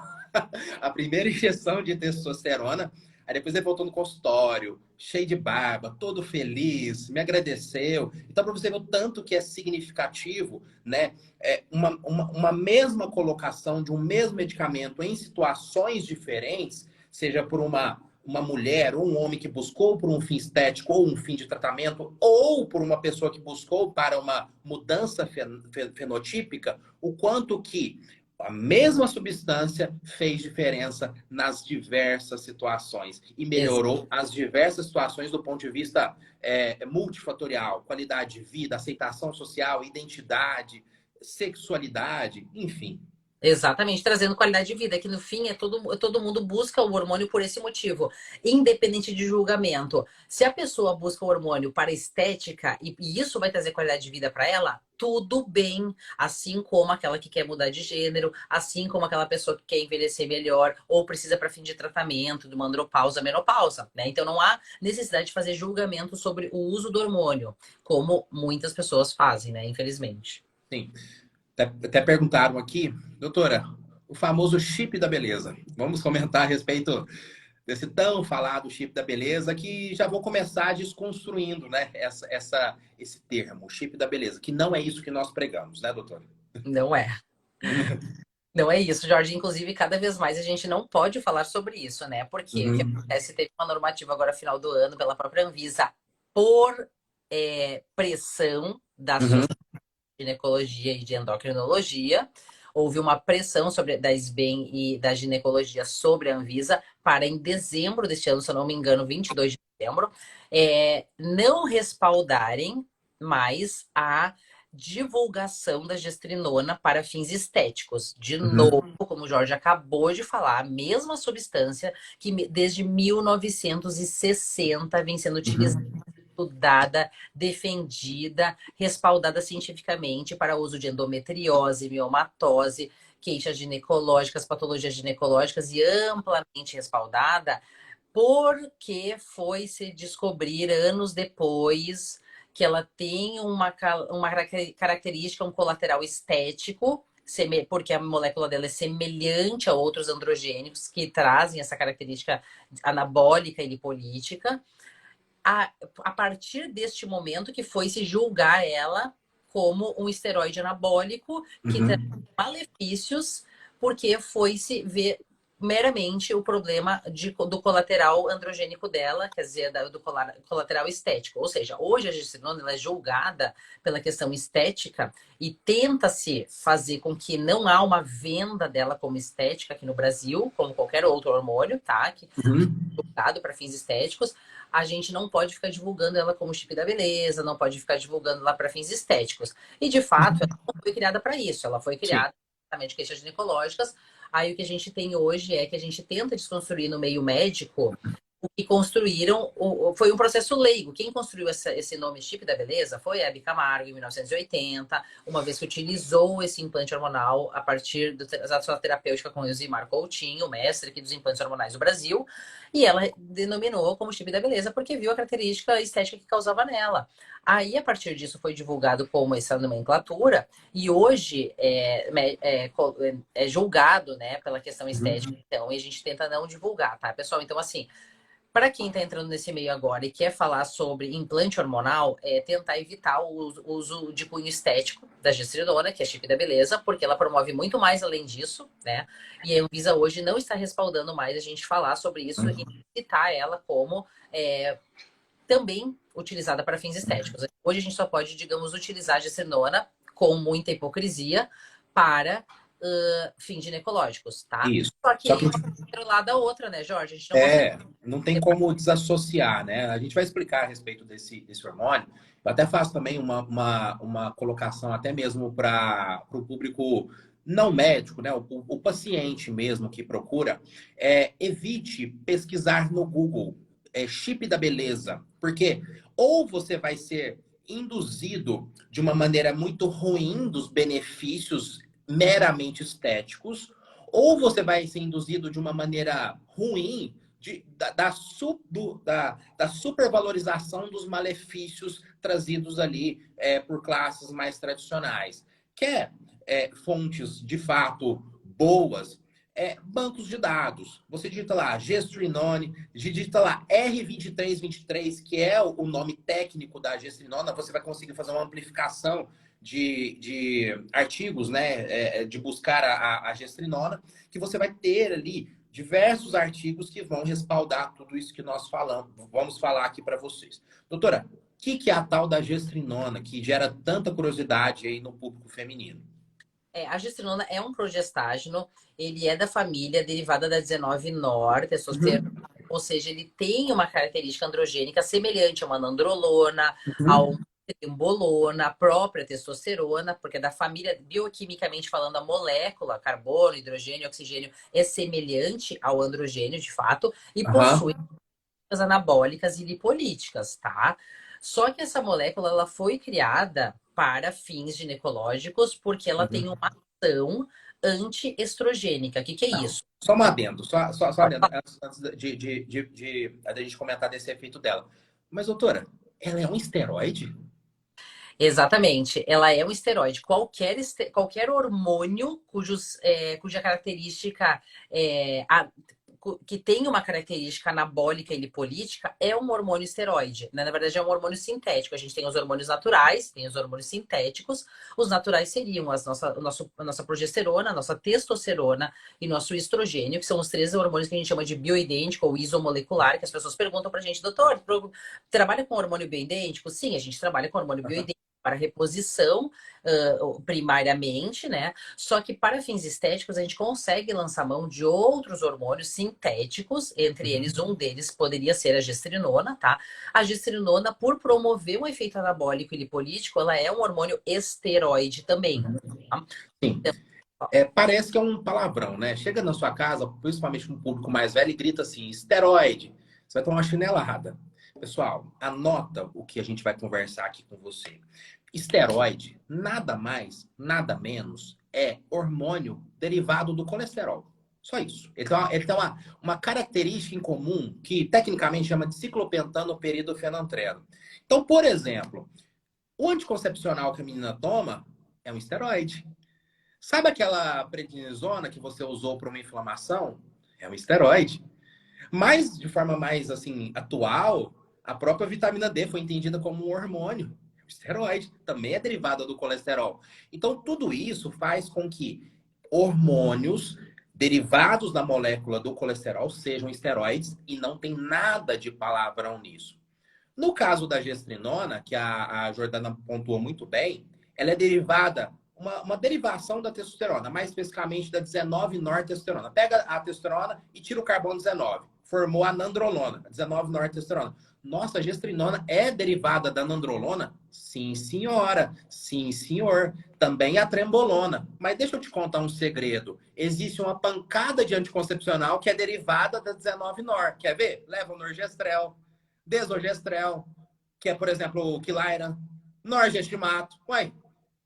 a primeira injeção de testosterona. Aí depois ele voltou no consultório, cheio de barba, todo feliz, me agradeceu. Então, para você ver o tanto que é significativo, né? Uma mesma colocação de um mesmo medicamento em situações diferentes, seja por uma mulher ou um homem que buscou por um fim estético ou um fim de tratamento, ou por uma pessoa que buscou para uma mudança fenotípica, o quanto que a mesma substância fez diferença nas diversas situações e melhorou as diversas situações do ponto de vista multifatorial, qualidade de vida, aceitação social, identidade, sexualidade, enfim. Exatamente, trazendo qualidade de vida, que no fim todo mundo busca o hormônio por esse motivo, independente de julgamento. Se a pessoa busca o hormônio para estética e isso vai trazer qualidade de vida para ela, tudo bem. Assim como aquela que quer mudar de gênero, assim como aquela pessoa que quer envelhecer melhor ou precisa para fim de tratamento, de uma andropausa, menopausa, né? Então não há necessidade de fazer julgamento sobre o uso do hormônio, como muitas pessoas fazem, né? Infelizmente. Sim. Até perguntaram aqui, doutora, o famoso chip da beleza. Vamos comentar a respeito desse tão falado chip da beleza, que já vou começar desconstruindo, né, esse termo, chip da beleza, que não é isso que nós pregamos, né, doutora? Não é. Não é isso, Jorge. Inclusive, cada vez mais a gente não pode falar sobre isso, né? Porque o que Uhum, acontece, teve uma normativa agora final do ano pela própria Anvisa por pressão da uhum, Sociedade de Ginecologia e de Endocrinologia. Houve uma pressão da SBEM e da ginecologia sobre a Anvisa para em dezembro deste ano, se eu não me engano, 22 de dezembro, não respaldarem mais a divulgação da gestrinona para fins estéticos. De uhum, novo, como o Jorge acabou de falar, a mesma substância que desde 1960 vem sendo utilizada, uhum. estudada, defendida, respaldada cientificamente para uso de endometriose, miomatose, queixas ginecológicas, patologias ginecológicas e amplamente respaldada, porque foi se descobrir anos depois que ela tem uma característica, um colateral estético, porque a molécula dela é semelhante a outros androgênicos que trazem essa característica anabólica e lipolítica. A partir deste momento que foi se julgar ela como um esteroide anabólico que traz Uhum. malefícios, porque foi se ver meramente o problema do colateral androgênico dela, quer dizer, do colateral estético. Ou seja, hoje a gestrinona ela é julgada pela questão estética e tenta-se fazer com que não há uma venda dela como estética aqui no Brasil, como qualquer outro hormônio, tá? Que Uhum. é julgado para fins estéticos. A gente não pode ficar divulgando ela como chip da beleza, não pode ficar divulgando lá para fins estéticos. E de fato, ela não foi criada para isso, ela foi Sim. criada exatamente queixas ginecológicas. Aí o que a gente tem hoje é que a gente tenta desconstruir no meio médico o que construíram, foi um processo leigo. Quem construiu esse nome chip da beleza foi a Hebe Camargo, em 1980, uma vez que utilizou esse implante hormonal a partir da sua terapêutica com o Elzimar Coutinho, mestre aqui dos implantes hormonais do Brasil, e ela denominou como chip da beleza porque viu a característica estética que causava nela. Aí, a partir disso, foi divulgado como essa nomenclatura, e hoje é julgado, né, pela questão estética, Uhum. então, e a gente tenta não divulgar, tá, pessoal? Então, assim, para quem está entrando nesse meio agora e quer falar sobre implante hormonal, é tentar evitar o uso de cunho estético da gestrinona, que é a chip da beleza, porque ela promove muito mais além disso, né? E a Anvisa hoje não está respaldando mais a gente falar sobre isso e citar ela como também utilizada para fins estéticos. Hoje a gente só pode, digamos, utilizar a gestrinona com muita hipocrisia para fins ginecológicos, tá? Isso. Só que Só que aí uma lado da outra, né, Jorge? A gente não consegue. não tem como desassociar, né? A gente vai explicar a respeito desse hormônio. Eu até faço também uma colocação até mesmo para o público não médico, né? O paciente mesmo que procura, evite pesquisar no Google chip da beleza, porque ou você vai ser induzido de uma maneira muito ruim dos benefícios meramente estéticos, ou você vai ser induzido de uma maneira ruim da supervalorização dos malefícios trazidos ali por classes mais tradicionais. Quer fontes de fato boas? Bancos de dados. Você digita lá gestrinone, digita lá R2323, que é o nome técnico da gestrinona, você vai conseguir fazer uma amplificação de artigos, né, de buscar a gestrinona, que você vai ter ali diversos artigos que vão respaldar tudo isso que nós falamos. Vamos falar aqui para vocês. Doutora, o que é a tal da gestrinona que gera tanta curiosidade aí no público feminino? A gestrinona é um progestágeno, ele é da família derivada da 19-nor, testosterona, Uhum, ou seja, ele tem uma característica androgênica semelhante a uma nandrolona, a uhum, uma timbolona, a própria testosterona, porque é da família, bioquimicamente falando, a molécula, carbono, hidrogênio, oxigênio, é semelhante ao androgênio, de fato, e possui aham, anabólicas e lipolíticas, tá? Só que essa molécula ela foi criada para fins ginecológicos porque ela tem uhum. uma ação antiestrogênica. O que é Não, isso? só um adendo, só adendo, antes de a gente comentar desse efeito dela. Mas, doutora, ela é um esteroide? Exatamente. Ela é um esteroide. Qualquer hormônio cuja característica que tem uma característica anabólica e lipolítica é um hormônio esteroide. Né? Na verdade, é um hormônio sintético. A gente tem os hormônios naturais, tem os hormônios sintéticos. Os naturais seriam a nossa progesterona, a nossa testosterona e nosso estrogênio, que são os três hormônios que a gente chama de bioidêntico ou isomolecular, que as pessoas perguntam pra gente, doutor, trabalha com hormônio bioidêntico? Sim, a gente trabalha com hormônio Aham. bioidêntico para reposição, primariamente, né? Só que para fins estéticos a gente consegue lançar mão de outros hormônios sintéticos, entre eles Uhum. um deles poderia ser a gestrinona, tá? A gestrinona, por promover um efeito anabólico e lipolítico, ela é um hormônio esteroide também. Tá? Sim. Parece que é um palavrão, né? Chega na sua casa, principalmente no público mais velho, e grita assim, esteroide. Você vai tomar uma chinelada. Pessoal, anota o que a gente vai conversar aqui com você. Esteroide, nada mais, nada menos, é hormônio derivado do colesterol. Só isso. Ele tem uma característica em comum que tecnicamente chama de ciclopentano peridofenantreno. Então, por exemplo, o anticoncepcional que a menina toma é um esteroide. Sabe aquela prednisona que você usou para uma inflamação? É um esteroide. Mas, de forma mais assim atual, a própria vitamina D foi entendida como um hormônio. O esteroide também é derivada do colesterol. Então, tudo isso faz com que hormônios derivados da molécula do colesterol sejam esteroides e não tem nada de palavrão nisso. No caso da gestrinona, que a Jordana pontuou muito bem, ela é derivada, uma derivação da testosterona, mais especificamente da 19-nortestosterona. Pega a testosterona e tira o carbono 19. Formou a nandrolona, a 19-nortestosterona. Nossa, a gestrinona é derivada da nandrolona? Sim, senhora. Sim, senhor. Também a trembolona. Mas deixa eu te contar um segredo. Existe uma pancada de anticoncepcional que é derivada da 19-nor. Quer ver? Leva o norgestrel, desogestrel, que é, por exemplo, o Quilaira, norgestimato. Ué,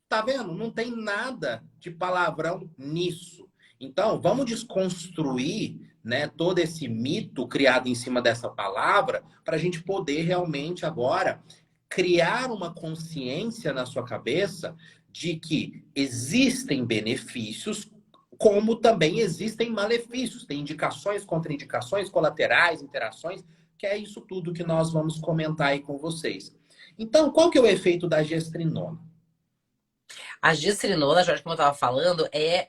tá vendo? Não tem nada de palavrão nisso. Então, vamos desconstruir, né, todo esse mito criado em cima dessa palavra para a gente poder realmente agora criar uma consciência na sua cabeça de que existem benefícios, como também existem malefícios, tem indicações, contraindicações, colaterais, interações, que é isso tudo que nós vamos comentar aí com vocês. Então, qual que é o efeito da gestrinona? A gestrinona, Jorge, como eu estava falando, é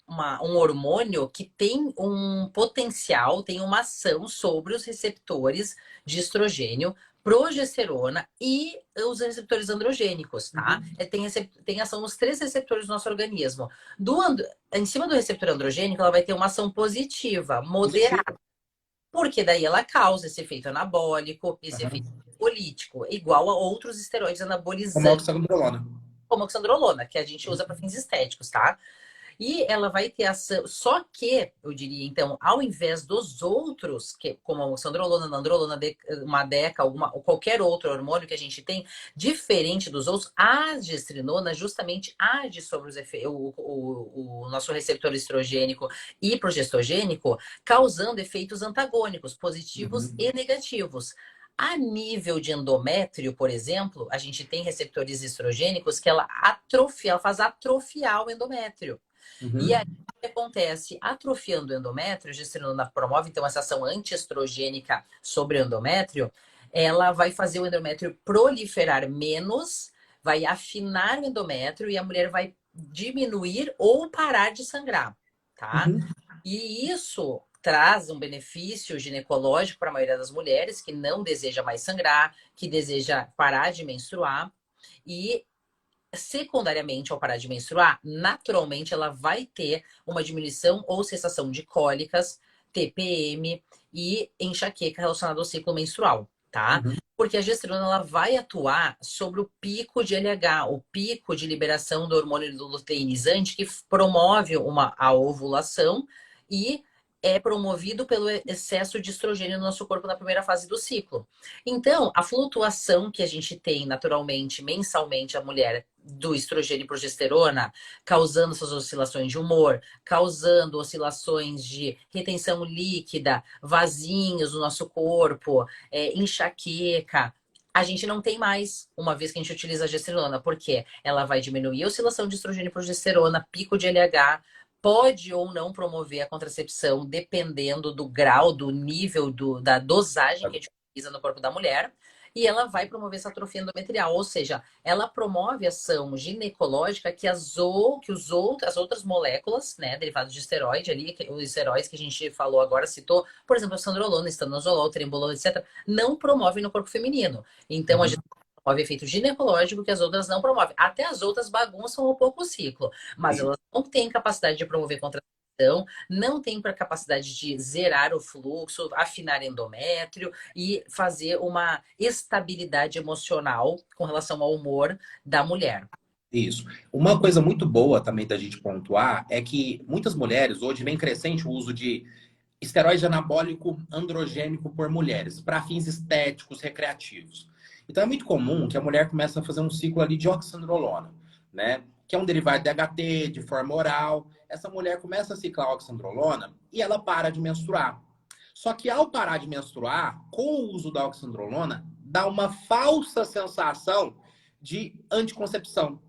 um hormônio que tem um potencial, tem uma ação sobre os receptores de estrogênio, progesterona e os receptores androgênicos, tá? Uhum. Tem ação nos três receptores do nosso organismo. Em cima do receptor androgênico, ela vai ter uma ação positiva, Positivo. moderada, porque daí ela causa esse efeito anabólico, esse efeito Aham. político, igual a outros esteroides Como a anabolizantes, oxandrolona. como a oxandrolona, que a gente usa para fins estéticos, tá? E ela vai ter ação. Só que, eu diria, então, ao invés dos outros, que, como a oxandrolona, nandrolona, uma deca, ou qualquer outro hormônio que a gente tem, diferente dos outros, a gestrinona justamente age sobre o nosso receptor estrogênico e progestogênico, causando efeitos antagônicos, positivos Uhum. e negativos. A nível de endométrio, por exemplo, a gente tem receptores estrogênicos que ela faz atrofiar o endométrio. E aí, Uhum. o que acontece? Atrofiando o endométrio, a gestrinona promove, então, essa ação antiestrogênica sobre o endométrio, ela vai fazer o endométrio proliferar menos, vai afinar o endométrio e a mulher vai diminuir ou parar de sangrar, tá? Uhum. E isso traz um benefício ginecológico para a maioria das mulheres que não deseja mais sangrar, que deseja parar de menstruar. E secundariamente, ao parar de menstruar, naturalmente ela vai ter uma diminuição ou cessação de cólicas, TPM e enxaqueca relacionada ao ciclo menstrual, tá? Uhum. Porque a gestrona ela vai atuar sobre o pico de LH, o pico de liberação do hormônio luteinizante que promove a ovulação e é promovido pelo excesso de estrogênio no nosso corpo na primeira fase do ciclo. Então, a flutuação que a gente tem naturalmente, mensalmente, a mulher do estrogênio e progesterona, causando essas oscilações de humor, causando oscilações de retenção líquida, vasinhos no nosso corpo, enxaqueca. A gente não tem mais, uma vez que a gente utiliza a gestrinona, porque ela vai diminuir a oscilação de estrogênio e progesterona, pico de LH, pode ou não promover a contracepção, dependendo do grau, do nível, da dosagem que a gente utiliza no corpo da mulher. E ela vai promover essa atrofia endometrial, ou seja, ela promove ação ginecológica que as outras moléculas, né, derivados de esteroide ali, os esteroides que a gente falou agora, citou, por exemplo, a sandrolona, estanozolol, trembolona, etc., não promovem no corpo feminino. Então, a gente Uhum. promove efeito ginecológico que as outras não promovem. Até as outras bagunçam um pouco o ciclo, mas Sim. elas não têm capacidade de promover contracepção, não têm capacidade de zerar o fluxo, afinar endométrio e fazer uma estabilidade emocional com relação ao humor da mulher. Isso. Uma coisa muito boa também da gente pontuar é que muitas mulheres hoje vem crescente o uso de esteroide anabólico androgênico por mulheres, para fins estéticos, recreativos. Então é muito comum que a mulher comece a fazer um ciclo ali de oxandrolona, né? Que é um derivado de DHT, de forma oral. Essa mulher começa a ciclar oxandrolona e ela para de menstruar. Só que ao parar de menstruar, com o uso da oxandrolona, dá uma falsa sensação de anticoncepção.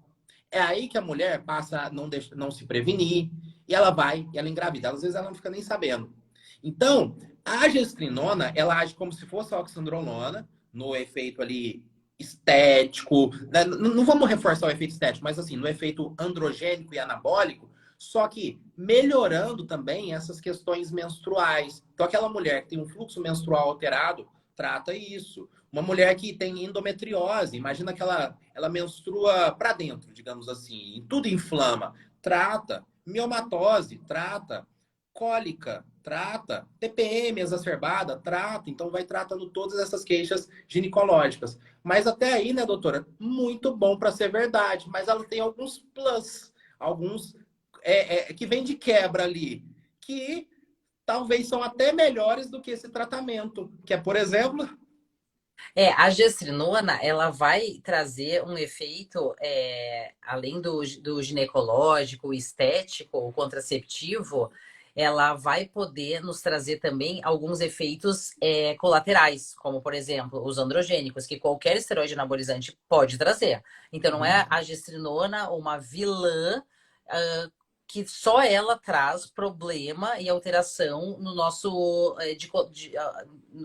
É aí que a mulher passa a não se prevenir e ela vai e ela engravida. Às vezes ela não fica nem sabendo. Então, a gestrinona, ela age como se fosse a oxandrolona, no efeito ali estético, né? Não vamos reforçar o efeito estético, mas assim, no efeito androgênico e anabólico, só que melhorando também essas questões menstruais. Então, aquela mulher que tem um fluxo menstrual alterado, trata isso. Uma mulher que tem endometriose, imagina que ela menstrua para dentro, digamos assim, tudo inflama, trata. Miomatose, trata. Cólica, trata. TPM exacerbada, trata. Então, vai tratando todas essas queixas ginecológicas. Mas até aí, né, doutora? Muito bom para ser verdade. Mas ela tem alguns plus, alguns que vem de quebra ali, que talvez são até melhores do que esse tratamento. Que é, por exemplo. A gestrinona, ela vai trazer um efeito, além do ginecológico, estético, contraceptivo, ela vai poder nos trazer também alguns efeitos colaterais, como, por exemplo, os androgênicos, que qualquer esteroide anabolizante pode trazer. Então, não é a gestrinona uma vilã, que só ela traz problema e alteração no nosso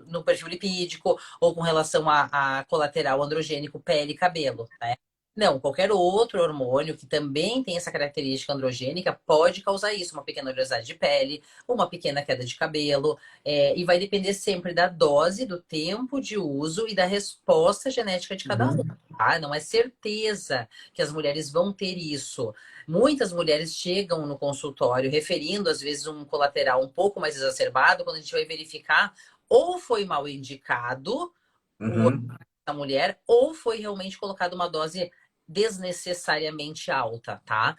no perfil lipídico ou com relação a colateral androgênico, pele e cabelo, né? Não, qualquer outro hormônio que também tem essa característica androgênica pode causar isso, uma pequena oleosidade de pele, uma pequena queda de cabelo, e vai depender sempre da dose, do tempo de uso e da resposta genética de cada um. Uhum. Tá? Não é certeza que as mulheres vão ter isso. Muitas mulheres chegam no consultório referindo, às vezes, um colateral um pouco mais exacerbado, quando a gente vai verificar ou foi mal indicado o Uhum. da mulher, ou foi realmente colocada uma dose desnecessariamente alta, tá?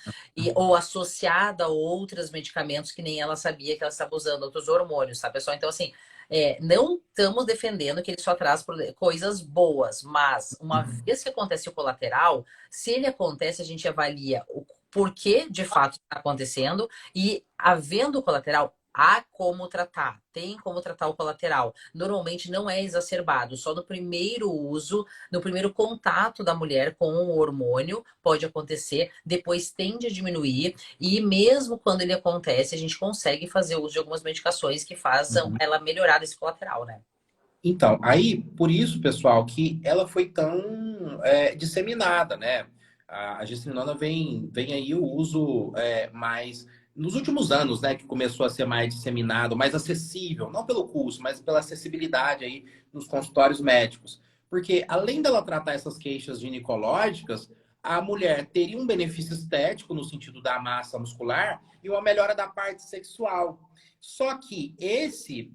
Ou associada a outros medicamentos que nem ela sabia que ela estava usando, outros hormônios, tá, pessoal? Então, assim, não estamos defendendo que ele só traz coisas boas, mas uma vez que acontece o colateral, se ele acontece, a gente avalia o porquê de fato está acontecendo e, havendo o colateral, há como tratar, tem como tratar o colateral. Normalmente não é exacerbado, só no primeiro uso, no primeiro contato da mulher com o hormônio pode acontecer, depois tende a diminuir, e mesmo quando ele acontece, a gente consegue fazer uso de algumas medicações que façam Uhum. ela melhorar desse colateral, né? Então, aí, por isso, pessoal, que ela foi tão disseminada, né? A gestrinona vem aí o uso mais nos últimos anos, né? Que começou a ser mais disseminado, mais acessível, não pelo custo, mas pela acessibilidade aí nos consultórios médicos. Porque além dela tratar essas queixas ginecológicas, a mulher teria um benefício estético no sentido da massa muscular e uma melhora da parte sexual. Só que esse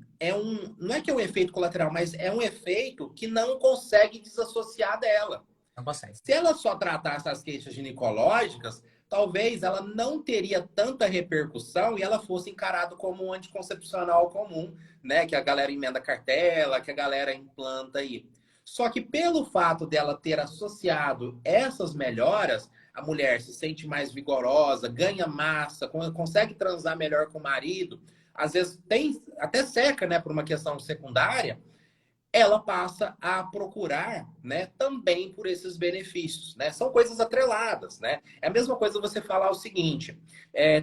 não é que é um efeito colateral, mas é um efeito que não consegue desassociar dela. Não consegue. Se ela só tratasse as queixas ginecológicas, talvez ela não teria tanta repercussão e ela fosse encarada como um anticoncepcional comum, né? Que a galera emenda cartela, que a galera implanta aí. Só que pelo fato dela ter associado essas melhoras, a mulher se sente mais vigorosa, ganha massa, consegue transar melhor com o marido, às vezes tem até seca, né, por uma questão secundária, ela passa a procurar, né, também por esses benefícios, né? São coisas atreladas, né? É a mesma coisa você falar o seguinte: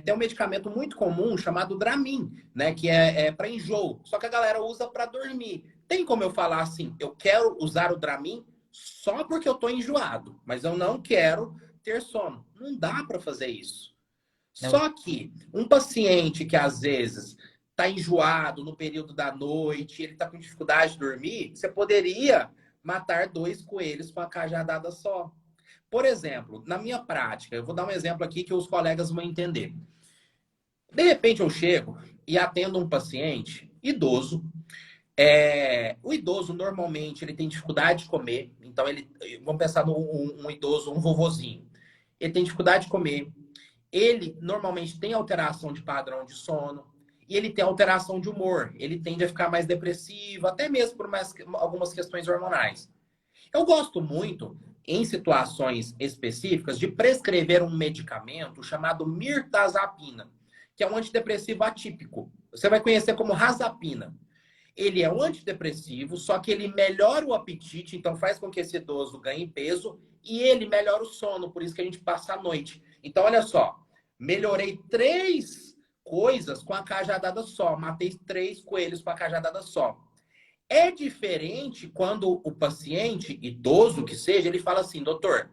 tem um medicamento muito comum chamado Dramin, né, que é para enjoo, só que a galera usa para dormir. Tem como eu falar assim: eu quero usar o Dramin só porque eu tô enjoado, mas eu não quero ter sono? Não dá para fazer isso. Não, Só que um paciente que às vezes está enjoado no período da noite, ele está com dificuldade de dormir, você poderia matar dois coelhos com a cajadada só. Por exemplo, na minha prática, eu vou dar um exemplo aqui que os colegas vão entender. De repente eu chego e atendo um paciente idoso. O idoso normalmente ele tem dificuldade de comer, então vamos pensar num um idoso, um vovozinho. Ele tem dificuldade de comer, ele normalmente tem alteração de padrão de sono e ele tem alteração de humor. Ele tende a ficar mais depressivo, até mesmo por algumas questões hormonais. Eu gosto muito, em situações específicas, de prescrever um medicamento chamado mirtazapina, que é um antidepressivo atípico. Você vai conhecer como razapina. Ele é um antidepressivo, só que ele melhora o apetite, então faz com que esse idoso ganhe peso e ele melhora o sono, por isso que a gente passa a noite. Então, olha só, melhorei 3 coisas com a cajadada só, matei 3 coelhos com a cajadada só. É diferente quando o paciente, idoso que seja, ele fala assim: doutor,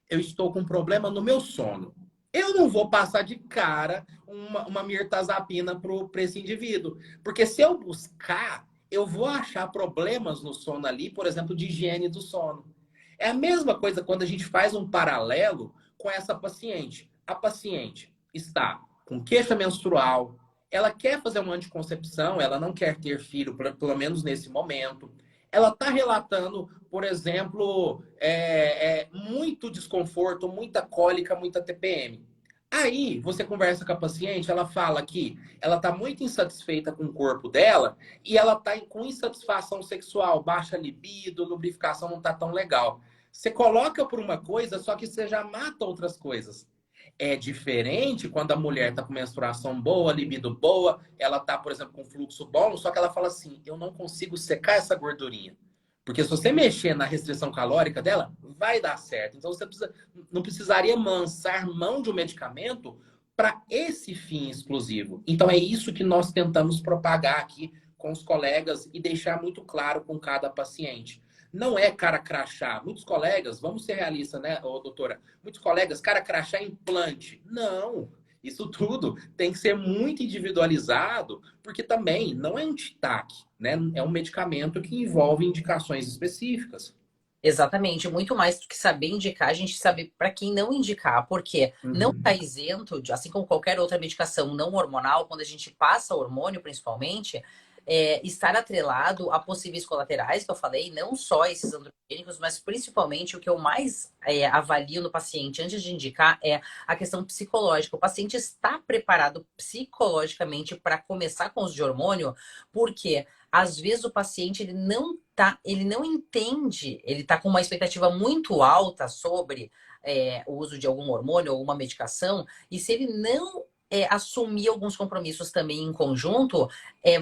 eu estou com um problema no meu sono. Eu não vou passar de cara uma mirtazapina para esse indivíduo. Porque se eu buscar, eu vou achar problemas no sono ali, por exemplo, de higiene do sono. É a mesma coisa quando a gente faz um paralelo com essa paciente. A paciente está com queixa menstrual, ela quer fazer uma anticoncepção, ela não quer ter filho, pelo menos nesse momento. Ela está relatando, por exemplo, muito desconforto, muita cólica, muita TPM. Aí você conversa com a paciente, ela fala que ela está muito insatisfeita com o corpo dela e ela está com insatisfação sexual, baixa libido, lubrificação não está tão legal. Você coloca por uma coisa, só que você já mata outras coisas. É diferente quando a mulher está com menstruação boa, libido boa, ela está, por exemplo, com fluxo bom, só que ela fala assim: eu não consigo secar essa gordurinha. Porque se você mexer na restrição calórica dela, vai dar certo. Então você não precisaria lançar mão de um medicamento para esse fim exclusivo. Então é isso que nós tentamos propagar aqui com os colegas e deixar muito claro com cada paciente. Não é cara crachá. Muitos colegas, vamos ser realistas, né, ô, doutora? Muitos colegas, cara crachá é implante. Não. Isso tudo tem que ser muito individualizado, porque também não é um TITAC, né? É um medicamento que envolve indicações específicas. Exatamente, muito mais do que saber indicar, a gente sabe para quem não indicar, porque não está Uhum. isento, assim como qualquer outra medicação não hormonal, quando a gente passa hormônio, principalmente, estar atrelado a possíveis colaterais, que eu falei, não só esses androgênicos, mas principalmente o que eu mais avalio no paciente antes de indicar é a questão psicológica. O paciente está preparado psicologicamente para começar com os de hormônio, porque às vezes o paciente ele não entende, ele está com uma expectativa muito alta sobre o uso de algum hormônio ou uma medicação, e se ele não assumir alguns compromissos também em conjunto,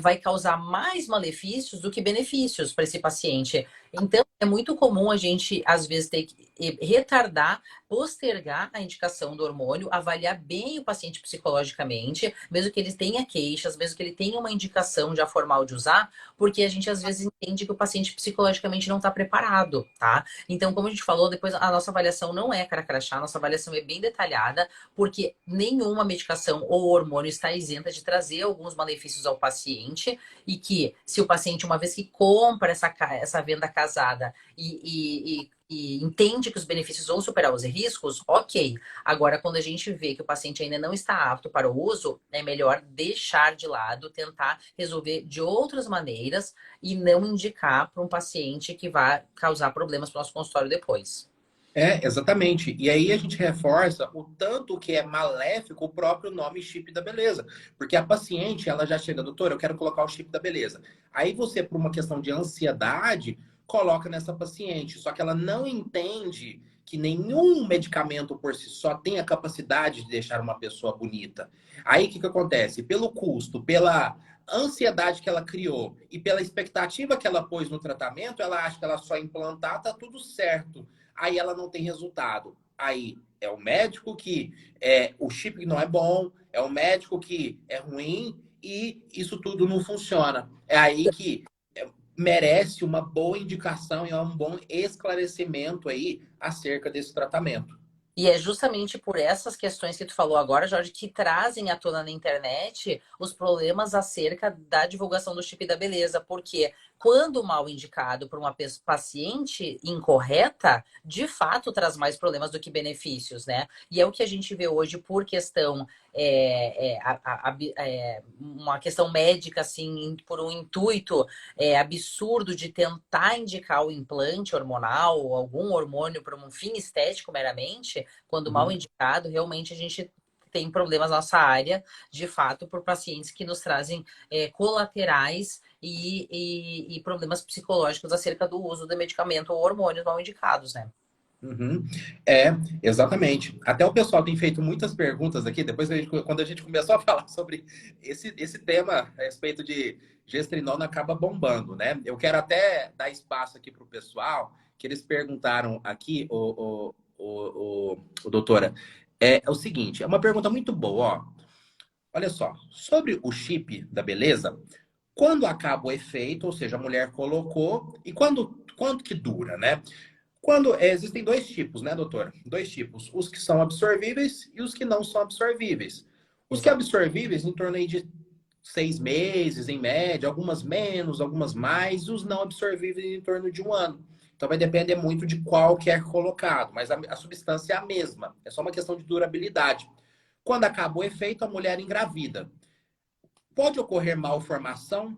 vai causar mais malefícios do que benefícios para esse paciente. Então, é muito comum a gente, às vezes, ter que retardar, postergar a indicação do hormônio, avaliar bem o paciente psicologicamente, mesmo que ele tenha queixas, mesmo que ele tenha uma indicação já formal de usar, porque a gente às vezes entende que o paciente psicologicamente não está preparado, tá? Então, como a gente falou, depois a nossa avaliação não é cara crachá, a nossa avaliação é bem detalhada, porque nenhuma medicação ou hormônio está isenta de trazer alguns malefícios ao paciente, e que se o paciente, uma vez que compra essa venda casada e entende que os benefícios vão superar os riscos, ok. Agora, quando a gente vê que o paciente ainda não está apto para o uso, é melhor deixar de lado, tentar resolver de outras maneiras e não indicar para um paciente que vai causar problemas para o nosso consultório depois. É, exatamente. E aí a gente reforça o tanto que é maléfico o próprio nome chip da beleza. Porque a paciente, ela já chega, doutor, eu quero colocar o chip da beleza. Aí você, por uma questão de ansiedade, coloca nessa paciente. Só que ela não entende que nenhum medicamento por si só tem a capacidade de deixar uma pessoa bonita. Aí o que que acontece? Pelo custo, pela ansiedade que ela criou e pela expectativa que ela pôs no tratamento, ela acha que ela só implantar, tá tudo certo, aí ela não tem resultado. Aí é o médico que o chip não é bom, é o médico que é ruim e isso tudo não funciona. É aí que merece uma boa indicação e um bom esclarecimento aí acerca desse tratamento. E é justamente por essas questões que tu falou agora, Jorge, que trazem à tona na internet os problemas acerca da divulgação do chip da beleza. Porque quando mal indicado por uma paciente incorreta, de fato traz mais problemas do que benefícios, né? E é o que a gente vê hoje por questão, uma questão médica, assim, por um intuito absurdo de tentar indicar o implante hormonal ou algum hormônio para um fim estético meramente, quando mal Uhum. indicado, realmente a gente tem problemas na nossa área, de fato, por pacientes que nos trazem colaterais e problemas psicológicos acerca do uso de medicamento ou hormônios mal indicados, né? Uhum. É, exatamente. Até o pessoal tem feito muitas perguntas aqui, depois quando a gente começou a falar sobre esse tema a respeito de gestrinona acaba bombando, né? Eu quero até dar espaço aqui para o pessoal, que eles perguntaram aqui, o doutora, é o seguinte, é uma pergunta muito boa, ó. Olha só, sobre o chip da beleza, quando acaba o efeito, ou seja, a mulher colocou, e quanto que dura, né? Existem dois tipos, né, doutor? Dois tipos. Os que são absorvíveis e os que não são absorvíveis. Os que Exato. absorvíveis, em torno aí de 6 meses, em média, algumas menos, algumas mais, e os não absorvíveis em torno de um ano. Então vai depender muito de qual que é colocado, mas a substância é a mesma. É só uma questão de durabilidade. Quando acaba o efeito, a mulher engravida. Pode ocorrer malformação?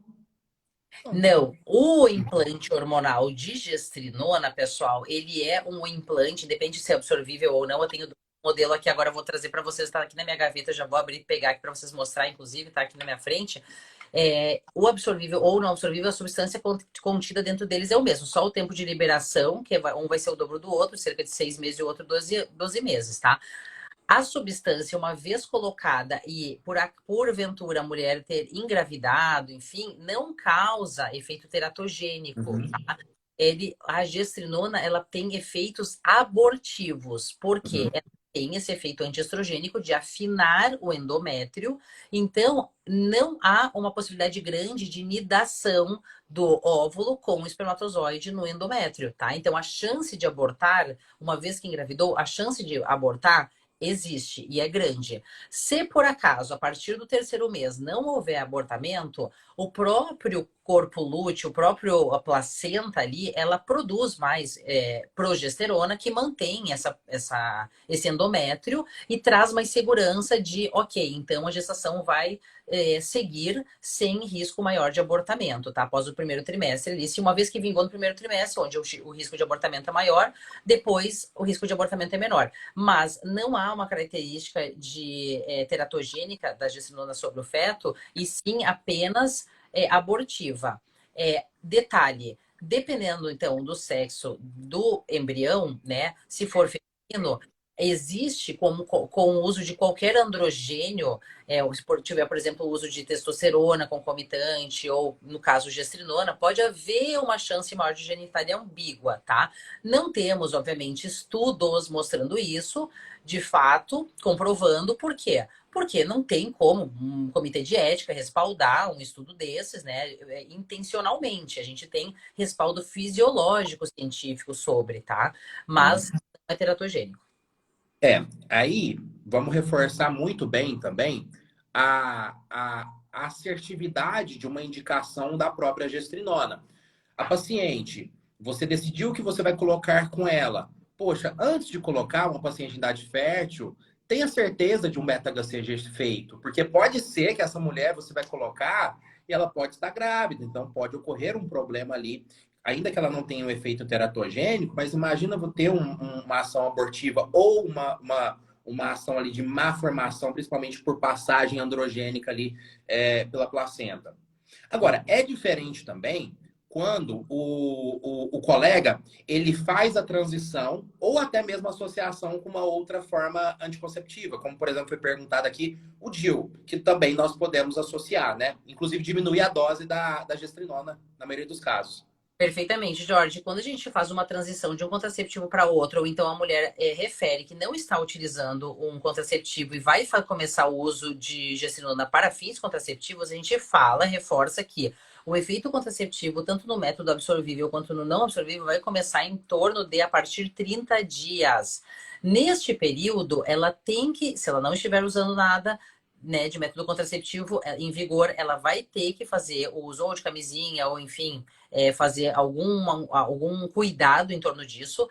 Não. Não, o implante hormonal de gestrinona, pessoal, ele é um implante, depende se é absorvível ou não. Eu tenho um modelo aqui agora, eu vou trazer para vocês, tá aqui na minha gaveta, já vou abrir e pegar aqui para vocês mostrar, inclusive, tá aqui na minha frente. O absorvível ou não absorvível, a substância contida dentro deles é o mesmo, só o tempo de liberação, um vai ser o dobro do outro, cerca de 6 meses e o outro 12 meses, tá? A substância, uma vez colocada e porventura a mulher ter engravidado, enfim, não causa efeito teratogênico. Uhum, A gestrinona, ela tem efeitos abortivos. Por quê? uhum. tem esse efeito antiestrogênico de afinar o endométrio. Então, não há uma possibilidade grande de nidação do óvulo com o espermatozoide no endométrio, tá? Então, a chance de abortar, uma vez que engravidou, a chance de abortar existe e é grande. Se por acaso, a partir do terceiro mês, não houver abortamento, o próprio corpo lúteo, a placenta ali, ela produz mais progesterona que mantém esse endométrio e traz mais segurança de, ok, então a gestação vai seguir sem risco maior de abortamento, tá? Após o primeiro trimestre ali, se uma vez que vingou no primeiro trimestre, onde o risco de abortamento é maior, depois o risco de abortamento é menor. Mas não há uma característica de teratogênica da gestrinona sobre o feto, e sim apenas abortiva. Detalhe, dependendo então do sexo do embrião, né? Se for feminino, existe com o uso de qualquer androgênio, se tiver, por exemplo, o uso de testosterona concomitante, ou no caso gestrinona, pode haver uma chance maior de genitália ambígua, tá? Não temos, obviamente, estudos mostrando isso, de fato, comprovando por quê? Porque não tem como um comitê de ética respaldar um estudo desses, né, intencionalmente. A gente tem respaldo fisiológico científico sobre, tá? Mas não é teratogênico. Aí vamos reforçar muito bem também a assertividade de uma indicação da própria gestrinona. A paciente, você decidiu que você vai colocar com ela. Poxa, antes de colocar uma paciente em idade fértil, tenha certeza de um beta-HCG feito, porque pode ser que essa mulher você vai colocar e ela pode estar grávida, então pode ocorrer um problema ali, ainda que ela não tenha um efeito teratogênico, mas imagina você ter uma ação abortiva ou uma ação ali de má formação, principalmente por passagem androgênica ali pela placenta. Agora, é diferente também quando o colega ele faz a transição ou até mesmo a associação com uma outra forma anticonceptiva, como por exemplo foi perguntado aqui o DIU, que também nós podemos associar, né? Inclusive diminuir a dose da gestrinona na maioria dos casos. Perfeitamente, Jorge. Quando a gente faz uma transição de um contraceptivo para outro, ou então a mulher refere que não está utilizando um contraceptivo e vai começar o uso de gestrinona para fins contraceptivos, a gente fala, reforça que o efeito contraceptivo, tanto no método absorvível quanto no não absorvível, vai começar em torno de a partir de 30 dias. Neste período, ela tem que, se ela não estiver usando nada, né, de método contraceptivo em vigor, ela vai ter que fazer o uso ou de camisinha, ou enfim, fazer algum cuidado em torno disso.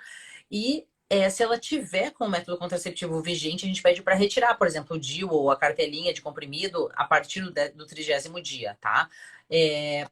E se ela tiver com o método contraceptivo vigente, a gente pede para retirar, por exemplo, o DIU ou a cartelinha de comprimido a partir do 30º dia, tá?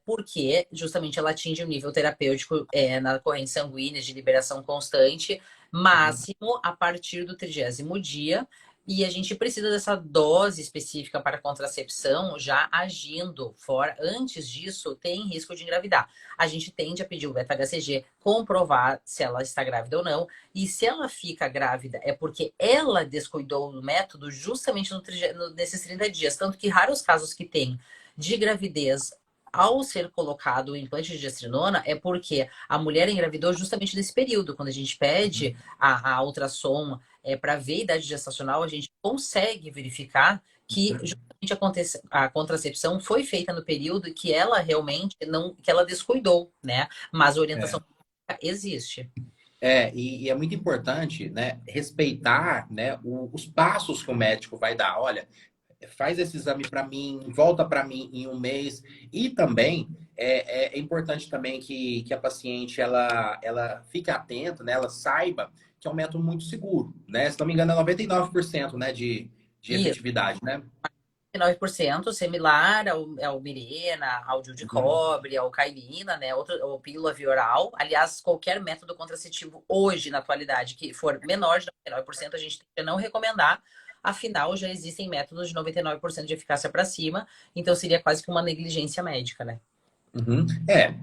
Porque justamente ela atinge um nível terapêutico na corrente sanguínea de liberação constante, máximo a partir do 30º dia. E a gente precisa dessa dose específica para contracepção já agindo fora. Antes disso, tem risco de engravidar. A gente tende a pedir o beta-HCG, comprovar se ela está grávida ou não. E se ela fica grávida, é porque ela descuidou do método justamente nesses 30 dias. Tanto que raros casos que tem de gravidez ao ser colocado o implante de gestrinona é porque a mulher engravidou justamente nesse período. Quando a gente pede a ultrassom para ver a idade gestacional, a gente consegue verificar que justamente a contracepção foi feita no período que ela realmente não, que ela descuidou, né? Mas a orientação existe. E é muito importante, né, respeitar, né, os passos que o médico vai dar. Olha, faz esse exame para mim, volta para mim em um mês. E também é importante também que a paciente ela fique atenta, né, ela saiba que é um método muito seguro, né? Se não me engano, é 99%, né, de Isso. efetividade, né? 9% similar ao Mirena, ao DIU de Uhum. cobre, ao Cailina, né? Ou pílula via oral. Aliás, qualquer método contraceptivo hoje, na atualidade, que for menor de 99%, a gente tem que não recomendar. Afinal, já existem métodos de 99% de eficácia para cima, então seria quase que uma negligência médica, né? Uhum.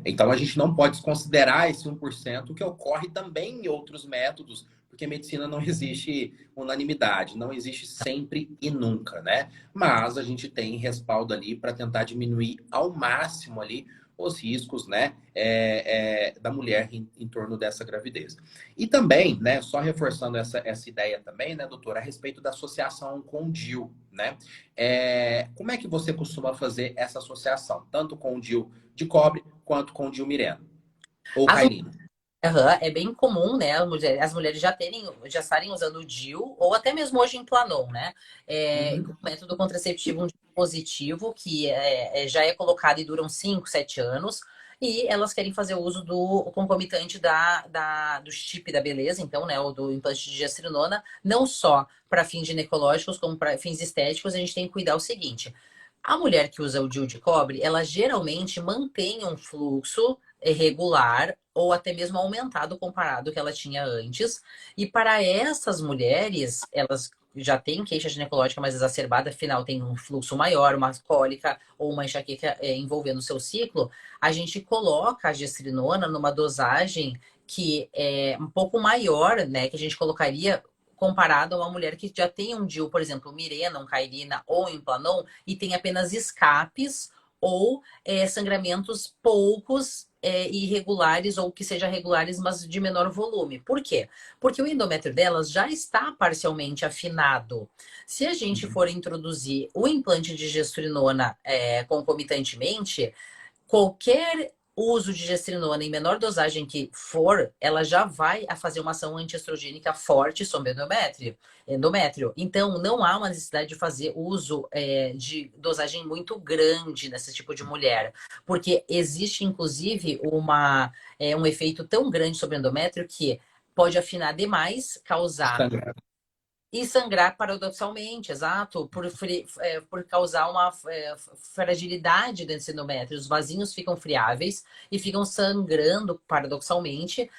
Então a gente não pode desconsiderar esse 1% que ocorre também em outros métodos, porque medicina não existe unanimidade, não existe sempre e nunca, né? Mas a gente tem respaldo ali para tentar diminuir ao máximo ali os riscos, né, da mulher em torno dessa gravidez. E também, né, só reforçando essa ideia também, né, doutora, a respeito da associação com o DIU, né? Como é que você costuma fazer essa associação, tanto com o DIU de cobre quanto com o DIU Mirena ou As Cailino? Aham, é bem comum, né, as mulheres já estarem usando o DIU, ou até mesmo hoje em Planon, né? Uhum. O método contraceptivo um dispositivo que já é colocado e duram 5, 7 anos, e elas querem fazer uso do concomitante do chip da beleza, então, né, ou do implante de gestrinona, não só para fins ginecológicos, como para fins estéticos, a gente tem que cuidar o seguinte. A mulher que usa o DIU de cobre, ela geralmente mantém um fluxo regular ou até mesmo aumentado comparado ao que ela tinha antes. E para essas mulheres, elas já têm queixa ginecológica mais exacerbada, afinal tem um fluxo maior, uma cólica ou uma enxaqueca envolvendo o seu ciclo, a gente coloca a gestrinona numa dosagem que é um pouco maior, né, que a gente colocaria comparado a uma mulher que já tem um DIU, por exemplo, Mirena, um Cailina ou um Implanon, e tem apenas escapes ou sangramentos poucos irregulares ou que seja regulares, mas de menor volume. Por quê? Porque o endométrio delas já está parcialmente afinado. Se a gente Uhum. for introduzir o implante de gestrinona concomitantemente, qualquer uso de gestrinona em menor dosagem que for, ela já vai a fazer uma ação antiestrogênica forte sobre o endométrio. Então, não há uma necessidade de fazer uso de dosagem muito grande nesse tipo de mulher, porque existe, inclusive, um efeito tão grande sobre o endométrio que pode afinar demais, causar Sangrado. e sangrar paradoxalmente, exato, por causar uma fragilidade dentro do endométrio. Os vasinhos ficam friáveis e ficam sangrando paradoxalmente,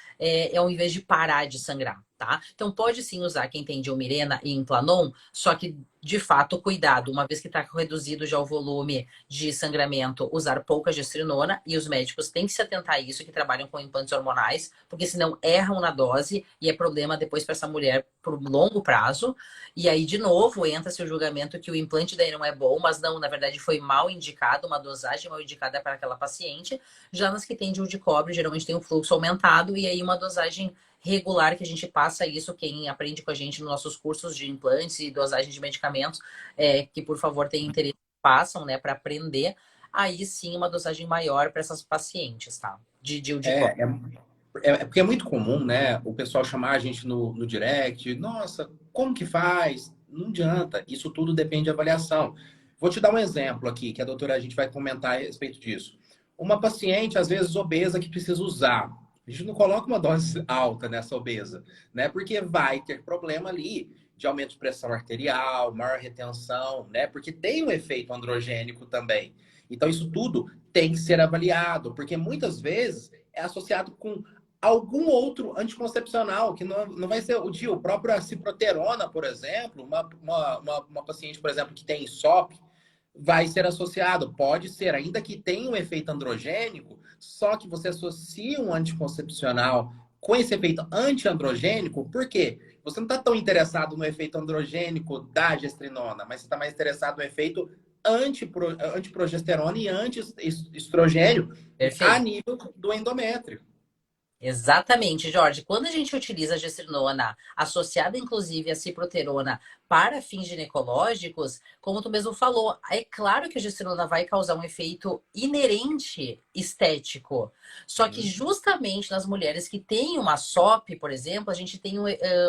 ao invés de parar de sangrar, tá? Então pode sim usar quem tem Diomirena e Implanon, só que de fato, cuidado, uma vez que está reduzido já o volume de sangramento, usar pouca gestrinona e os médicos têm que se atentar a isso, que trabalham com implantes hormonais, porque senão erram na dose e é problema depois para essa mulher por longo prazo. E aí, de novo, entra-se o julgamento que o implante daí não é bom, mas não, na verdade, foi mal indicado, uma dosagem mal indicada para aquela paciente. Já nas que tem DIU de cobre, geralmente tem um fluxo aumentado e aí uma dosagem regular que a gente passa isso, quem aprende com a gente nos nossos cursos de implantes e dosagem de medicamentos, que por favor tem interesse, passam, né, para aprender. Aí sim, uma dosagem maior para essas pacientes, tá? De DIU de cobre. É, é, porque é muito comum, né? O pessoal chamar a gente no direct. Nossa, como que faz? Não adianta. Isso tudo depende de avaliação. Vou te dar um exemplo aqui, que a doutora a gente vai comentar a respeito disso. Uma paciente, às vezes, obesa que precisa usar. A gente não coloca uma dose alta nessa obesa, né? Porque vai ter problema ali de aumento de pressão arterial, maior retenção, né? Porque tem um efeito androgênico também. Então, isso tudo tem que ser avaliado, porque muitas vezes é associado com algum outro anticoncepcional, que não vai ser o DIU, o próprio ciproterona, por exemplo, uma paciente, por exemplo, que tem SOP, vai ser associado, pode ser, ainda que tenha um efeito androgênico, só que você associa um anticoncepcional com esse efeito antiandrogênico, por quê? Você não está tão interessado no efeito androgênico da gestrinona, mas você está mais interessado no efeito antiprogesterona e antiestrogênio a Perfeito. nível do endométrio. Exatamente, Jorge. Quando a gente utiliza a gestrinona associada, inclusive, à ciproterona para fins ginecológicos, como tu mesmo falou, é claro que a gestrinona vai causar um efeito inerente estético. Só que Uhum. justamente nas mulheres que têm uma SOP, por exemplo, a gente tem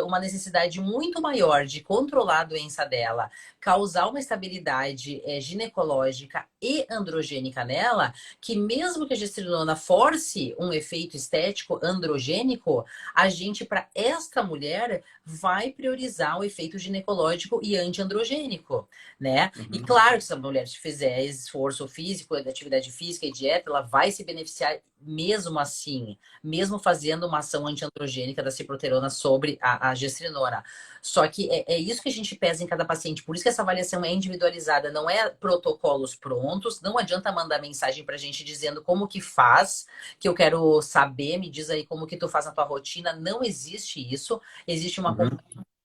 uma necessidade muito maior de controlar a doença dela, causar uma estabilidade ginecológica e androgênica nela, que mesmo que a gestrinona force um efeito estético androgênico, a gente, para esta mulher, vai priorizar o efeito ginecológico e antiandrogênico, né? E Uhum. claro que se a mulher fizer esforço físico, atividade física e dieta, ela vai se beneficiar mesmo assim, mesmo fazendo uma ação antiandrogênica da ciproterona sobre a gestrinona. Só que é isso que a gente pesa em cada paciente. Por isso que essa avaliação é individualizada, não é protocolos prontos. Não adianta mandar mensagem pra gente dizendo como que faz, que eu quero saber, me diz aí como que tu faz na tua rotina. Não existe isso. Existe uma Uhum.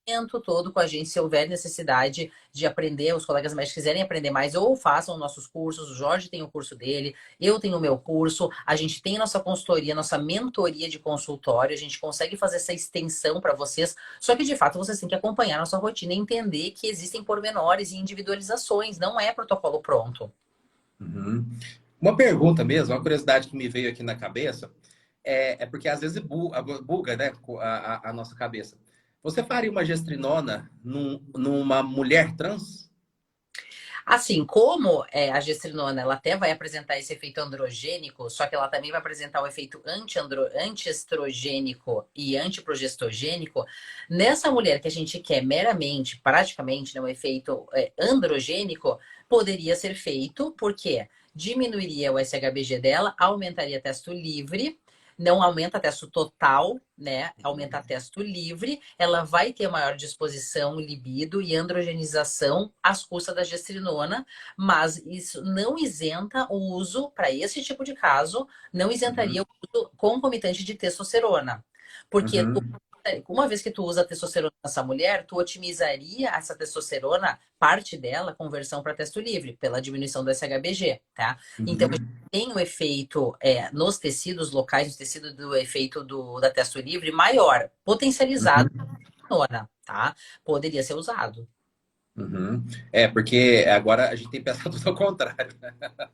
tempo todo com a gente, se houver necessidade de aprender, os colegas médicos quiserem aprender mais, ou façam nossos cursos. O Jorge tem o curso dele, eu tenho o meu curso, a gente tem nossa consultoria, nossa mentoria de consultório, a gente consegue fazer essa extensão para vocês. Só que, de fato, vocês têm que acompanhar a nossa rotina e entender que existem pormenores e individualizações, não é protocolo pronto. Uhum. Uma pergunta mesmo, uma curiosidade que me veio aqui na cabeça, é porque às vezes buga, né, a nossa cabeça. Você faria uma gestrinona numa mulher trans? Assim, como a gestrinona, ela até vai apresentar esse efeito androgênico, só que ela também vai apresentar o efeito antiestrogênico e antiprogestogênico, nessa mulher que a gente quer meramente, praticamente, né, um efeito androgênico, poderia ser feito, porque diminuiria o SHBG dela, aumentaria testo livre, não aumenta testo total, né? Aumenta testo livre, ela vai ter maior disposição, libido e androgenização às custas da gestrinona, mas isso não isenta o uso, para esse tipo de caso, não isentaria Uhum. o uso concomitante de testosterona. Porque Uhum. uma vez que tu usa testosterona nessa mulher, tu otimizaria essa testosterona, parte dela, conversão para testo livre, pela diminuição do SHBG, tá? Então, Uhum. tem o efeito nos tecidos locais, no tecido do efeito da testo livre maior, potencializado Uhum. na zona, tá? Poderia ser usado. Uhum. É, porque agora a gente tem pensado tudo ao contrário.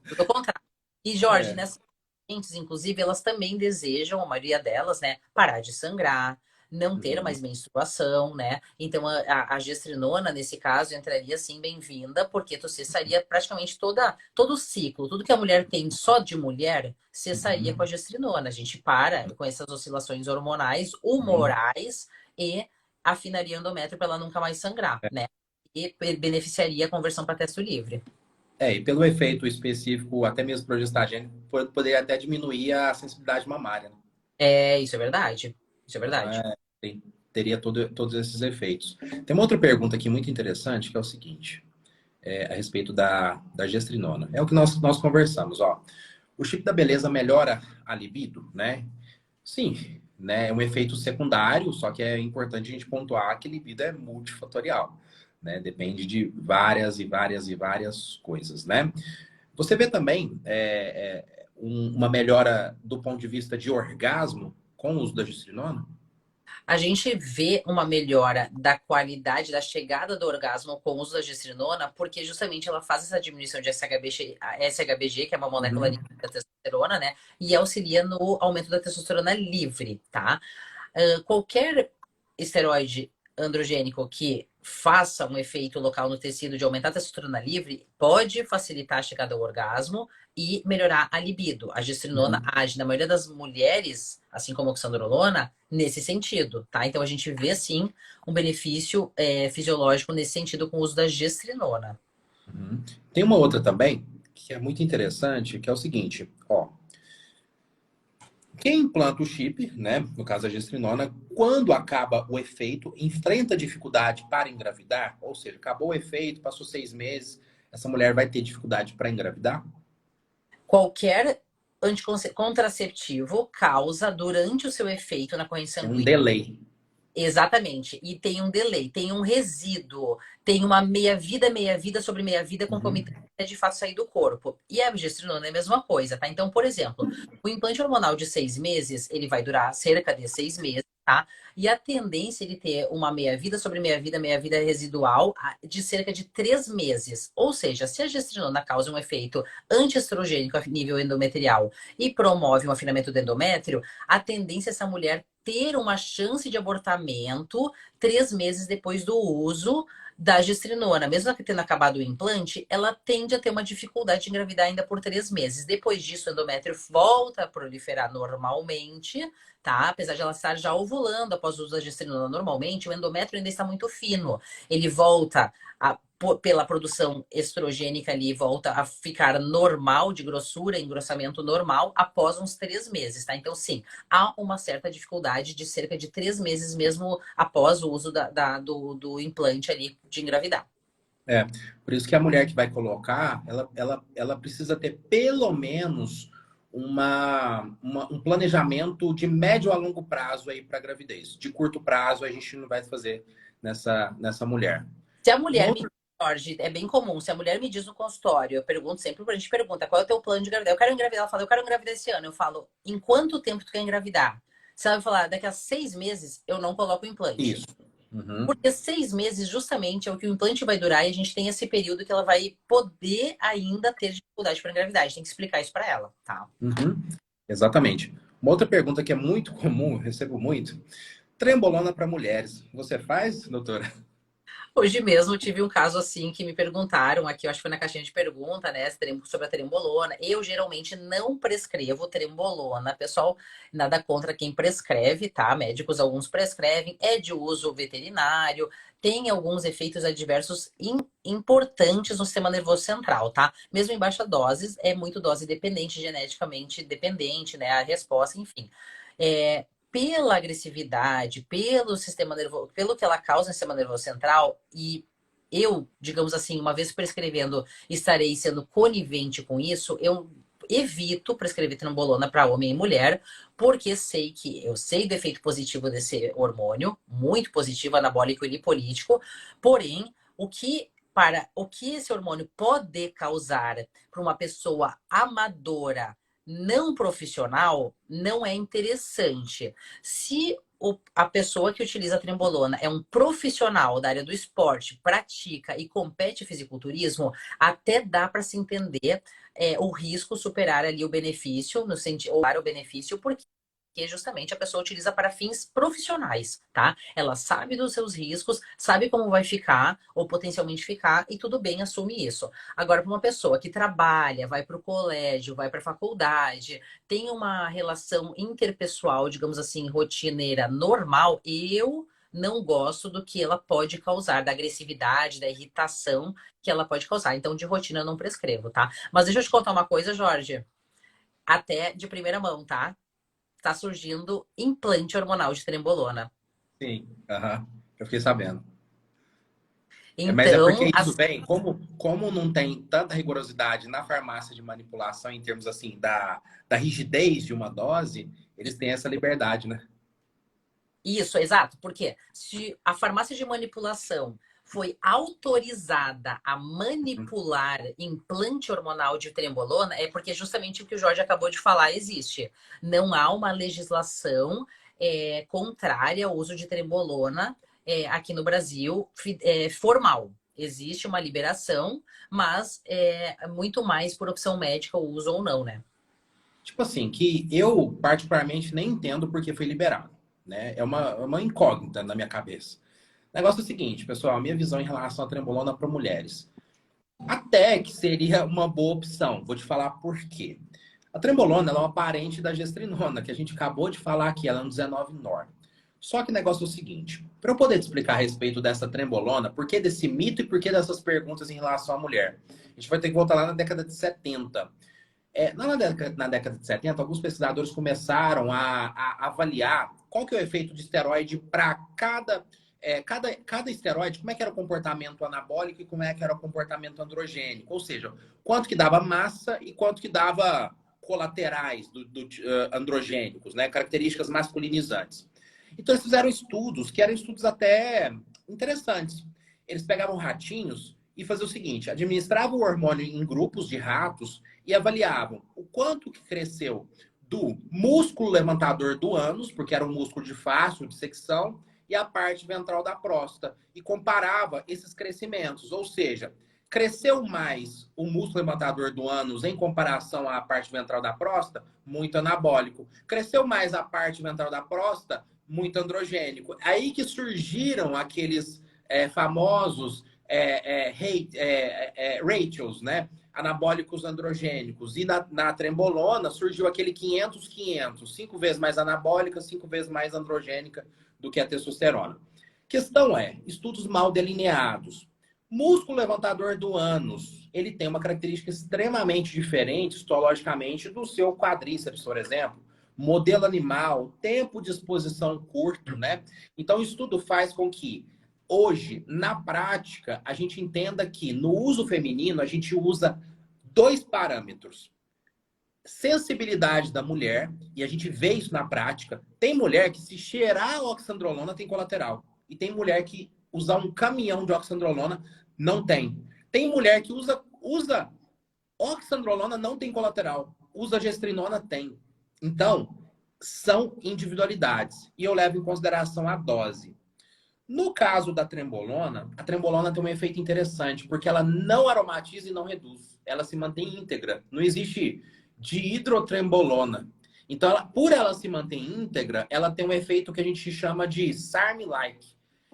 Tudo ao contrário. E, Jorge, É. nessas pacientes, inclusive, elas também desejam, a maioria delas, né, parar de sangrar, não ter Uhum. mais menstruação, né? Então, a gestrinona, nesse caso, entraria, sim, bem-vinda, porque tu cessaria praticamente todo o ciclo. Tudo que a mulher tem só de mulher, cessaria com a Uhum. gestrinona. A gente para com essas oscilações hormonais, Uhum. humorais e afinaria o endométrio para ela nunca mais sangrar, né? E beneficiaria a conversão para testo livre. E pelo efeito específico, até mesmo progestagênico, poderia até diminuir a sensibilidade mamária, né? Isso é verdade. Isso é Então, verdade. teria todos esses efeitos. Tem uma outra pergunta aqui muito interessante, que é o seguinte, a respeito da gestrinona. É o que nós conversamos, ó. O chip da beleza melhora a libido, né? Sim, né? É um efeito secundário, só que é importante a gente pontuar que libido é multifatorial, né? Depende de várias e várias e várias coisas, né? Você vê também uma melhora do ponto de vista de orgasmo com o uso da gestrinona? A gente vê uma melhora da qualidade da chegada do orgasmo com o uso da gestrinona, porque justamente ela faz essa diminuição de SHBG, a SHBG, que é uma molécula Uhum. livre da testosterona, né? E auxilia no aumento da testosterona livre, tá? Qualquer esteroide androgênico que faça um efeito local no tecido de aumentar a testosterona livre pode facilitar a chegada ao orgasmo e melhorar a libido. A gestrinona Uhum. age na maioria das mulheres, assim como a oxandrolona, nesse sentido, tá? Então a gente vê sim um benefício fisiológico nesse sentido com o uso da gestrinona. Uhum. Tem uma outra também que é muito interessante, que é o seguinte, ó. Quem implanta o chip, né, no caso a gestrinona, quando acaba o efeito, enfrenta dificuldade para engravidar, ou seja, acabou o efeito, passou 6 meses, essa mulher vai ter dificuldade para engravidar? Qualquer anticontraceptivo causa, durante o seu efeito na corrente Tem um sanguínea, delay. exatamente. E tem um delay, tem um resíduo, tem uma meia-vida sobre meia-vida Uhum. concomitante até de fato sair do corpo. E a gestrinona é a mesma coisa, tá? Então, por exemplo, o implante hormonal de 6 meses, ele vai durar cerca de 6 meses, tá? E a tendência é ele ter uma meia-vida sobre meia-vida residual de cerca de 3 meses. Ou seja, se a gestrinona causa um efeito antiestrogênico a nível endometrial e promove um afinamento do endométrio, a tendência é essa mulher ter uma chance de abortamento 3 meses depois do uso da gestrinona. Mesmo ela tendo acabado o implante, ela tende a ter uma dificuldade de engravidar ainda por 3 meses. Depois disso, o endométrio volta a proliferar normalmente, tá? Apesar de ela estar já ovulando após o uso da gestrinona normalmente, o endométrio ainda está muito fino. Ele volta pela produção estrogênica ali, volta a ficar normal, de grossura, engrossamento normal, após uns 3 meses, tá? Então, sim, há uma certa dificuldade de cerca de 3 meses mesmo após o uso do implante ali de engravidar. É, por isso que a mulher que vai colocar, ela precisa ter pelo menos um planejamento de médio a longo prazo aí para gravidez. De curto prazo, a gente não vai fazer nessa mulher. Se a Uma mulher me outra... Jorge, é bem comum. Se a mulher me diz no consultório, eu pergunto sempre, a gente pergunta, qual é o teu plano de gravidez? Eu quero engravidar. Ela fala, eu quero engravidar esse ano. Eu falo, em quanto tempo tu quer engravidar? Se ela me falar, daqui a 6 meses, eu não coloco o implante. Isso. Uhum. Porque 6 meses, justamente, é o que o implante vai durar e a gente tem esse período que ela vai poder ainda ter dificuldade para engravidar. A gente tem que explicar isso para ela, tá? Uhum. Exatamente. Uma outra pergunta que é muito comum, eu recebo muito. Trembolona para mulheres. Você faz, doutora? Hoje mesmo eu tive um caso assim que me perguntaram aqui, eu acho que foi na caixinha de pergunta, né, sobre a trembolona. Eu geralmente não prescrevo trembolona. Pessoal, nada contra quem prescreve, tá? Médicos alguns prescrevem, é de uso veterinário, tem alguns efeitos adversos importantes no sistema nervoso central, tá? Mesmo em baixa doses, é muito dose dependente, geneticamente dependente, né, a resposta, enfim. Pela agressividade, pelo sistema nervoso, pelo que ela causa no sistema nervoso central, e eu, digamos assim, uma vez prescrevendo, estarei sendo conivente com isso, eu evito prescrever trembolona para homem e mulher, porque eu sei do efeito positivo desse hormônio, muito positivo, anabólico e lipolítico, porém, o que esse hormônio pode causar para uma pessoa amadora não profissional não é interessante. Se a pessoa que utiliza a trembolona é um profissional da área do esporte, pratica e compete fisiculturismo, até dá para se entender o risco superar ali o benefício, no sentido, ou o benefício, porque justamente a pessoa utiliza para fins profissionais, tá? Ela sabe dos seus riscos, sabe como vai ficar ou potencialmente ficar e tudo bem, assume isso. Agora, para uma pessoa que trabalha, vai para o colégio, vai para a faculdade, tem uma relação interpessoal, digamos assim, rotineira normal, eu não gosto do que ela pode causar, da agressividade, da irritação que ela pode causar. Então, de rotina eu não prescrevo, tá? Mas deixa eu te contar uma coisa, Jorge, até de primeira mão, tá? Está surgindo implante hormonal de trembolona. Sim. Aham. Eu fiquei sabendo. Mas é Então, porque isso vem, como não tem tanta rigorosidade na farmácia de manipulação em termos assim da rigidez de uma dose, eles têm essa liberdade, né? isso, exato. Porque se a farmácia de manipulação foi autorizada a manipular implante hormonal de trembolona, é porque justamente o que o Jorge acabou de falar existe. Não há uma legislação contrária ao uso de trembolona aqui no Brasil formal. Existe uma liberação, mas é muito mais por opção médica o uso ou não, né? Tipo assim, que eu particularmente nem entendo porque foi liberado, né? É uma incógnita na minha cabeça. O negócio é o seguinte, pessoal, a minha visão em relação à trembolona para mulheres. Até que seria uma boa opção. Vou te falar por quê. A trembolona ela é uma parente da gestrinona, que a gente acabou de falar aqui, ela é um 19-nor. Só que o negócio é o seguinte, para eu poder te explicar a respeito dessa trembolona, por que desse mito e por que dessas perguntas em relação à mulher, a gente vai ter que voltar lá na década de 70. Lá na década de 70, alguns pesquisadores começaram a avaliar qual que é o efeito de esteroide para cada esteroide, como é que era o comportamento anabólico e como é que era o comportamento androgênico. Ou seja, quanto que dava massa e quanto que dava colaterais androgênicos, né? Características masculinizantes. Então, eles fizeram estudos, que eram estudos até interessantes. Eles pegavam ratinhos e faziam o seguinte, administravam o hormônio em grupos de ratos e avaliavam o quanto que cresceu do músculo levantador do ânus, porque era um músculo de fácil dissecção, e a parte ventral da próstata, e comparava esses crescimentos. Ou seja, cresceu mais o músculo levantador do ânus em comparação à parte ventral da próstata, muito anabólico. Cresceu mais a parte ventral da próstata, muito androgênico. Aí que surgiram aqueles famosos ratios, né? Anabólicos androgênicos. E na trembolona surgiu aquele 500-500, 5 vezes mais anabólica, 5 vezes mais androgênica do que a testosterona. Questão estudos mal delineados. Músculo levantador do ânus, ele tem uma característica extremamente diferente, histologicamente, do seu quadríceps, por exemplo. Modelo animal, tempo de exposição curto, né? Então, o estudo faz com que hoje, na prática, a gente entenda que no uso feminino, a gente usa dois parâmetros. Sensibilidade da mulher, e a gente vê isso na prática. Tem mulher que, se cheirar a oxandrolona, tem colateral. E tem mulher que usar um caminhão de oxandrolona, não tem. Tem mulher que usa oxandrolona, não tem colateral. Usa gestrinona, tem. Então, são individualidades. E eu levo em consideração a dose. No caso da trembolona, a trembolona tem um efeito interessante, porque ela não aromatiza e não reduz. Ela se mantém íntegra. Não existe dihidrotrembolona. Então, por ela se manter íntegra, ela tem um efeito que a gente chama de SARM-like.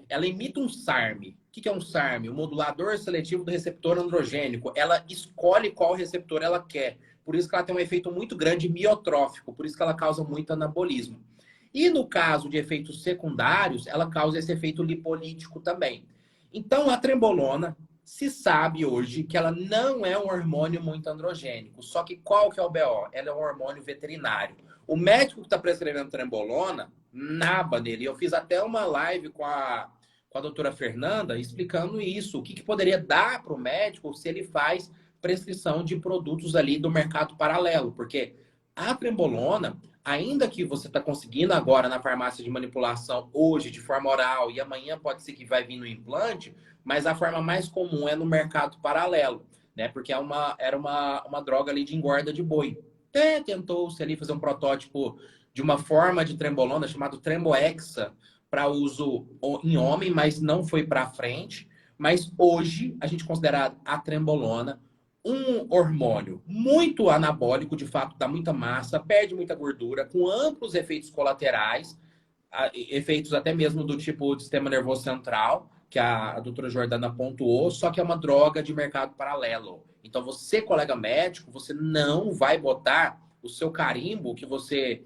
Ela imita um SARM. O que é um SARM? O modulador seletivo do receptor androgênico. Ela escolhe qual receptor ela quer. Por isso que ela tem um efeito muito grande miotrófico. Por isso que ela causa muito anabolismo. E no caso de efeitos secundários, ela causa esse efeito lipolítico também. Então, a trembolona, se sabe hoje que ela não é um hormônio muito androgênico. Só que qual que é o BO? Ela é um hormônio veterinário. O médico que está prescrevendo trembolona, naba nele. Eu fiz até uma live com a doutora Fernanda explicando isso. O que poderia dar para o médico se ele faz prescrição de produtos ali do mercado paralelo. Porque a trembolona, ainda que você está conseguindo agora na farmácia de manipulação hoje de forma oral e amanhã pode ser que vai vir no implante, mas a forma mais comum é no mercado paralelo, né? Porque era uma droga ali de engorda de boi. Até tentou-se ali fazer um protótipo de uma forma de trembolona chamado Tremboexa para uso em homem, mas não foi para frente. Mas hoje a gente considera a trembolona um hormônio muito anabólico, de fato, dá muita massa, perde muita gordura, com amplos efeitos colaterais, efeitos até mesmo do tipo do sistema nervoso central, que a doutora Jordana pontuou, só que é uma droga de mercado paralelo. Então, você, colega médico, você não vai botar o seu carimbo que você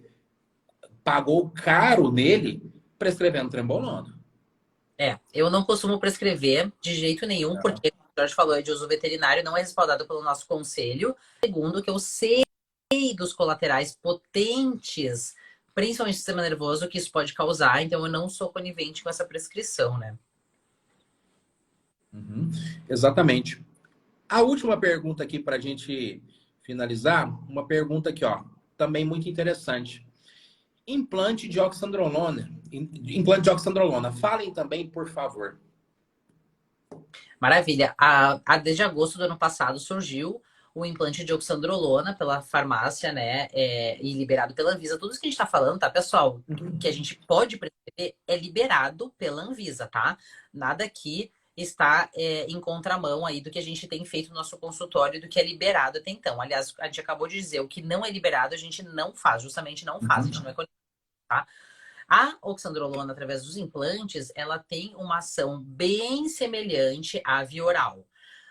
pagou caro nele prescrevendo trembolona. Eu não costumo prescrever de jeito nenhum, porque o Jorge falou é de uso veterinário, não é respaldado pelo nosso conselho. Segundo, que eu sei dos colaterais potentes, principalmente no sistema nervoso, que isso pode causar, então eu não sou conivente com essa prescrição, né? Uhum, exatamente. A última pergunta aqui para a gente finalizar, uma pergunta aqui, ó, também muito interessante. Implante de oxandrolona. Implante de oxandrolona. Falem também, por favor. Maravilha. Desde agosto do ano passado surgiu o implante de oxandrolona pela farmácia, né? E liberado pela Anvisa. Tudo isso que a gente está falando, tá, pessoal? Tudo que a gente pode prescrever é liberado pela Anvisa, tá? Nada aqui está em contramão aí do que a gente tem feito no nosso consultório, do que é liberado até então. Aliás, a gente acabou de dizer, o que não é liberado, a gente não faz, justamente não faz, a gente não é conivente, tá? A oxandrolona, através dos implantes, ela tem uma ação bem semelhante à via oral.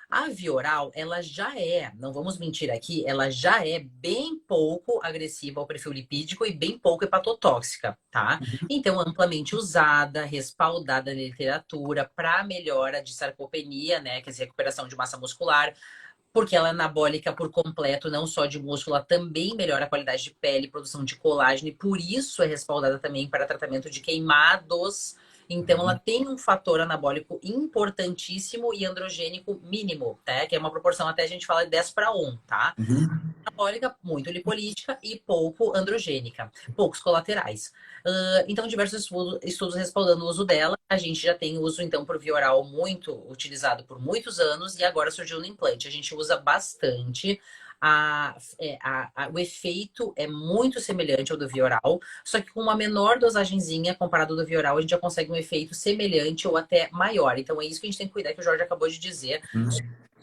A via oral, ela já é, não vamos mentir aqui, ela já é bem pouco agressiva ao perfil lipídico e bem pouco hepatotóxica, tá? Então, amplamente usada, respaldada na literatura para melhora de sarcopenia, né, que é a recuperação de massa muscular, porque ela é anabólica por completo, não só de músculo, ela também melhora a qualidade de pele, produção de colágeno, e por isso é respaldada também para tratamento de queimados. Então, ela tem um fator anabólico importantíssimo e androgênico mínimo, tá? Que é uma proporção, até a gente fala de 10 para 1, tá? Uhum. Anabólica, muito lipolítica e pouco androgênica, poucos colaterais. Então, diversos estudos respaldando o uso dela. A gente já tem uso, então, por via oral muito utilizado por muitos anos e agora surgiu no implante. A gente usa bastante. O efeito é muito semelhante ao do via oral, só que com uma menor dosagenzinha comparado ao do via oral, a gente já consegue um efeito semelhante ou até maior. Então, é isso que a gente tem que cuidar, que o Jorge acabou de dizer.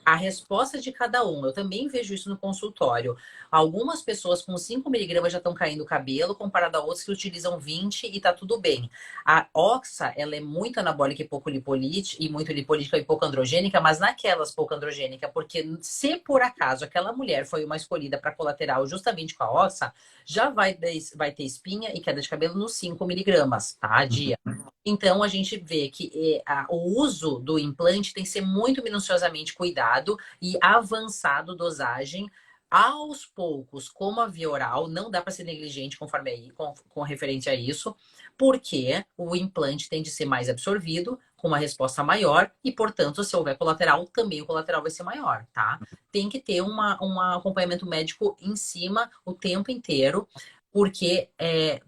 A resposta de cada um. Eu também vejo isso no consultório. Algumas pessoas com 5 miligramas já estão caindo o cabelo, comparado a outras que utilizam 20 e tá tudo bem. A oxa, ela é muito anabólica e pouco lipolítica, e muito lipolítica e pouco androgênica, mas naquelas pouco androgênica, porque se por acaso aquela mulher foi uma escolhida para colateral justamente com a oxa, já vai ter espinha e queda de cabelo nos 5 miligramas, tá? Dia. Então, a gente vê que o uso do implante tem que ser muito minuciosamente cuidado e avançado dosagem aos poucos, como a via oral, não dá para ser negligente conforme aí, com referente a isso, porque o implante tem de ser mais absorvido, com uma resposta maior, e, portanto, se houver colateral, também o colateral vai ser maior, tá? Tem que ter um acompanhamento médico em cima o tempo inteiro, porque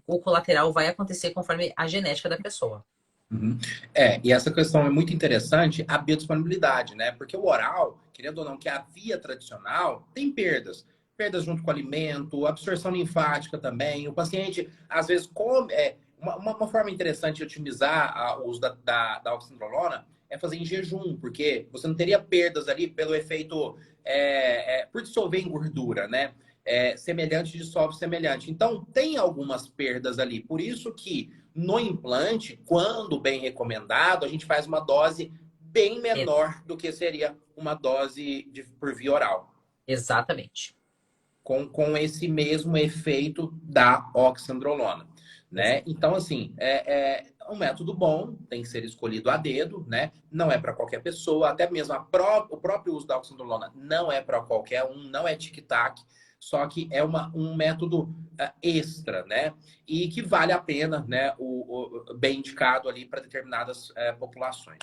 o colateral vai acontecer conforme a genética da pessoa. Uhum. E essa questão é muito interessante, a biodisponibilidade, né? Porque o oral, querendo ou não, que é a via tradicional, tem perdas. Perdas junto com o alimento, absorção linfática também. O paciente, às vezes, come. Uma forma interessante de otimizar o uso da oxandrolona é fazer em jejum, porque você não teria perdas ali pelo efeito, por dissolver em gordura, né? Semelhante dissolve semelhante. Então, tem algumas perdas ali. Por isso que no implante, quando bem recomendado, a gente faz uma dose bem É, menor do que seria uma dose por via oral, exatamente. com esse mesmo efeito da oxandrolona, né? Então, assim, é um método bom, tem que ser escolhido a dedo, né? Não é para qualquer pessoa, até mesmo o próprio uso da oxandrolona não é para qualquer um, não é tic-tac, só que é um método extra, né? E que vale a pena, né? Bem indicado ali para determinadas populações.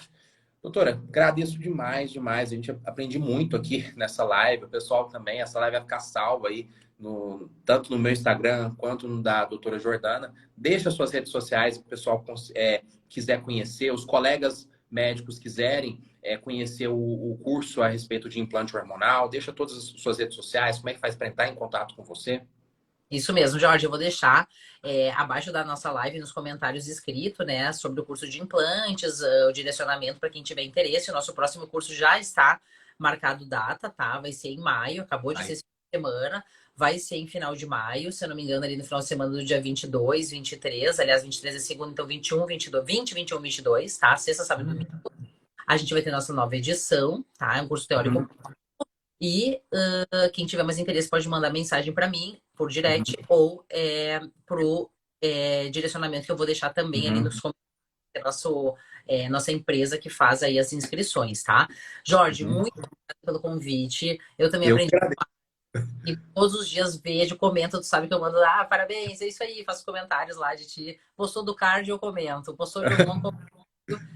Doutora, agradeço demais, demais. A gente aprende muito aqui nessa live. O pessoal também, essa live vai ficar salva aí, tanto no meu Instagram quanto no da doutora Jordana. Deixa suas redes sociais, se o pessoal quiser conhecer, os colegas médicos quiserem conhecer o curso a respeito de implante hormonal. Deixa todas as suas redes sociais, como é que faz para entrar em contato com você? Isso mesmo, Jorge. Eu vou deixar abaixo da nossa live nos comentários escrito, né, sobre o curso de implantes, o direcionamento para quem tiver interesse. O nosso próximo curso já está marcado data, tá? Vai ser em maio, acabou de ser Aí. essa semana. Vai ser em final de maio, se eu não me engano, ali no final de semana do dia 22, 23. Aliás, 23 é segunda, então 21, 22, 20, 21, 22, tá? Sexta, sábado e domingo. A gente vai ter nossa nova edição, tá? É um curso teórico. Uhum, E quem tiver mais interesse pode mandar mensagem para mim por direct uhum, ou pro direcionamento que eu vou deixar também ali nos uhum, comentários da nossa empresa que faz aí as inscrições, tá? Jorge, uhum. muito obrigada pelo convite. Eu também Eu que aprendi agradeço. e todos os dias vejo, comento, tu sabe que eu mando, parabéns, é isso aí, faço comentários lá de ti. Postou do card, eu comento. Postou de hormônio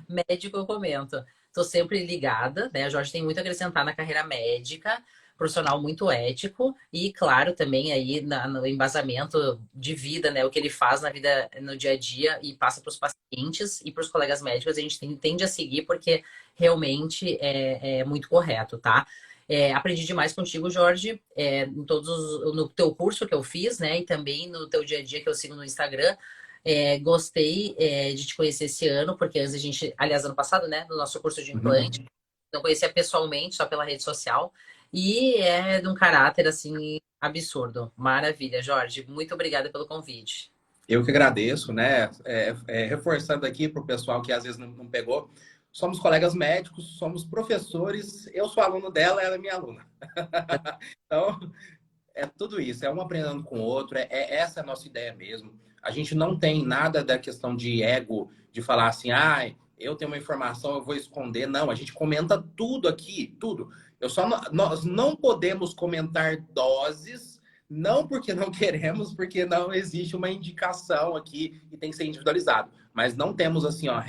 médico, eu comento. Tô sempre ligada, né? A Jorge tem muito a acrescentar na carreira médica, profissional muito ético e, claro, também aí no embasamento de vida, né? O que ele faz na vida, no dia a dia e passa para os pacientes e para os colegas médicos, a gente tende a seguir porque realmente é muito correto, tá? Aprendi demais contigo, Jorge, no teu curso que eu fiz, né? E também no teu dia a dia que eu sigo no Instagram. Gostei, de te conhecer esse ano, porque antes a gente, aliás, ano passado, né, no nosso curso de implante, Uhum. não conhecia pessoalmente, só pela rede social, e é de um caráter, assim, absurdo. Maravilha, Jorge. Muito obrigada pelo convite. Eu que agradeço, né? Reforçando aqui para o pessoal que às vezes não pegou, somos colegas médicos, somos professores, eu sou aluno dela, ela é minha aluna. Então, é tudo isso, é um aprendendo com o outro, essa é a nossa ideia mesmo. A gente não tem nada da questão de ego, de falar assim, eu tenho uma informação, eu vou esconder. Não, a gente comenta tudo aqui, tudo. Nós não podemos comentar doses, não porque não queremos, porque não existe uma indicação aqui e tem que ser individualizado. Mas não temos assim, ó,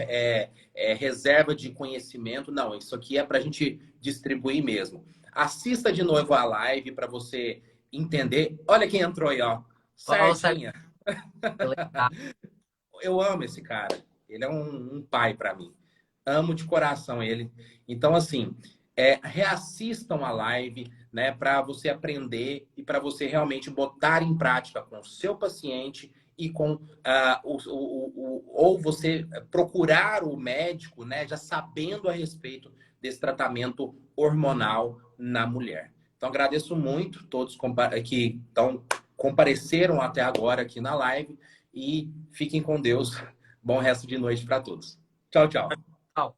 reserva de conhecimento, não. Isso aqui é para a gente distribuir mesmo. Assista de novo a live para você entender. Olha quem entrou aí, ó. Nossa, Sardinha. que legal. Eu amo esse cara. Ele é um pai para mim. Amo de coração ele. Então, assim, reassistam a live, né, para você aprender e para você realmente botar em prática com o seu paciente e com ou você procurar o médico, né, já sabendo a respeito desse tratamento hormonal na mulher. Então, agradeço muito todos que compareceram até agora aqui na live e fiquem com Deus. Bom resto de noite para todos. Tchau, tchau. Legal.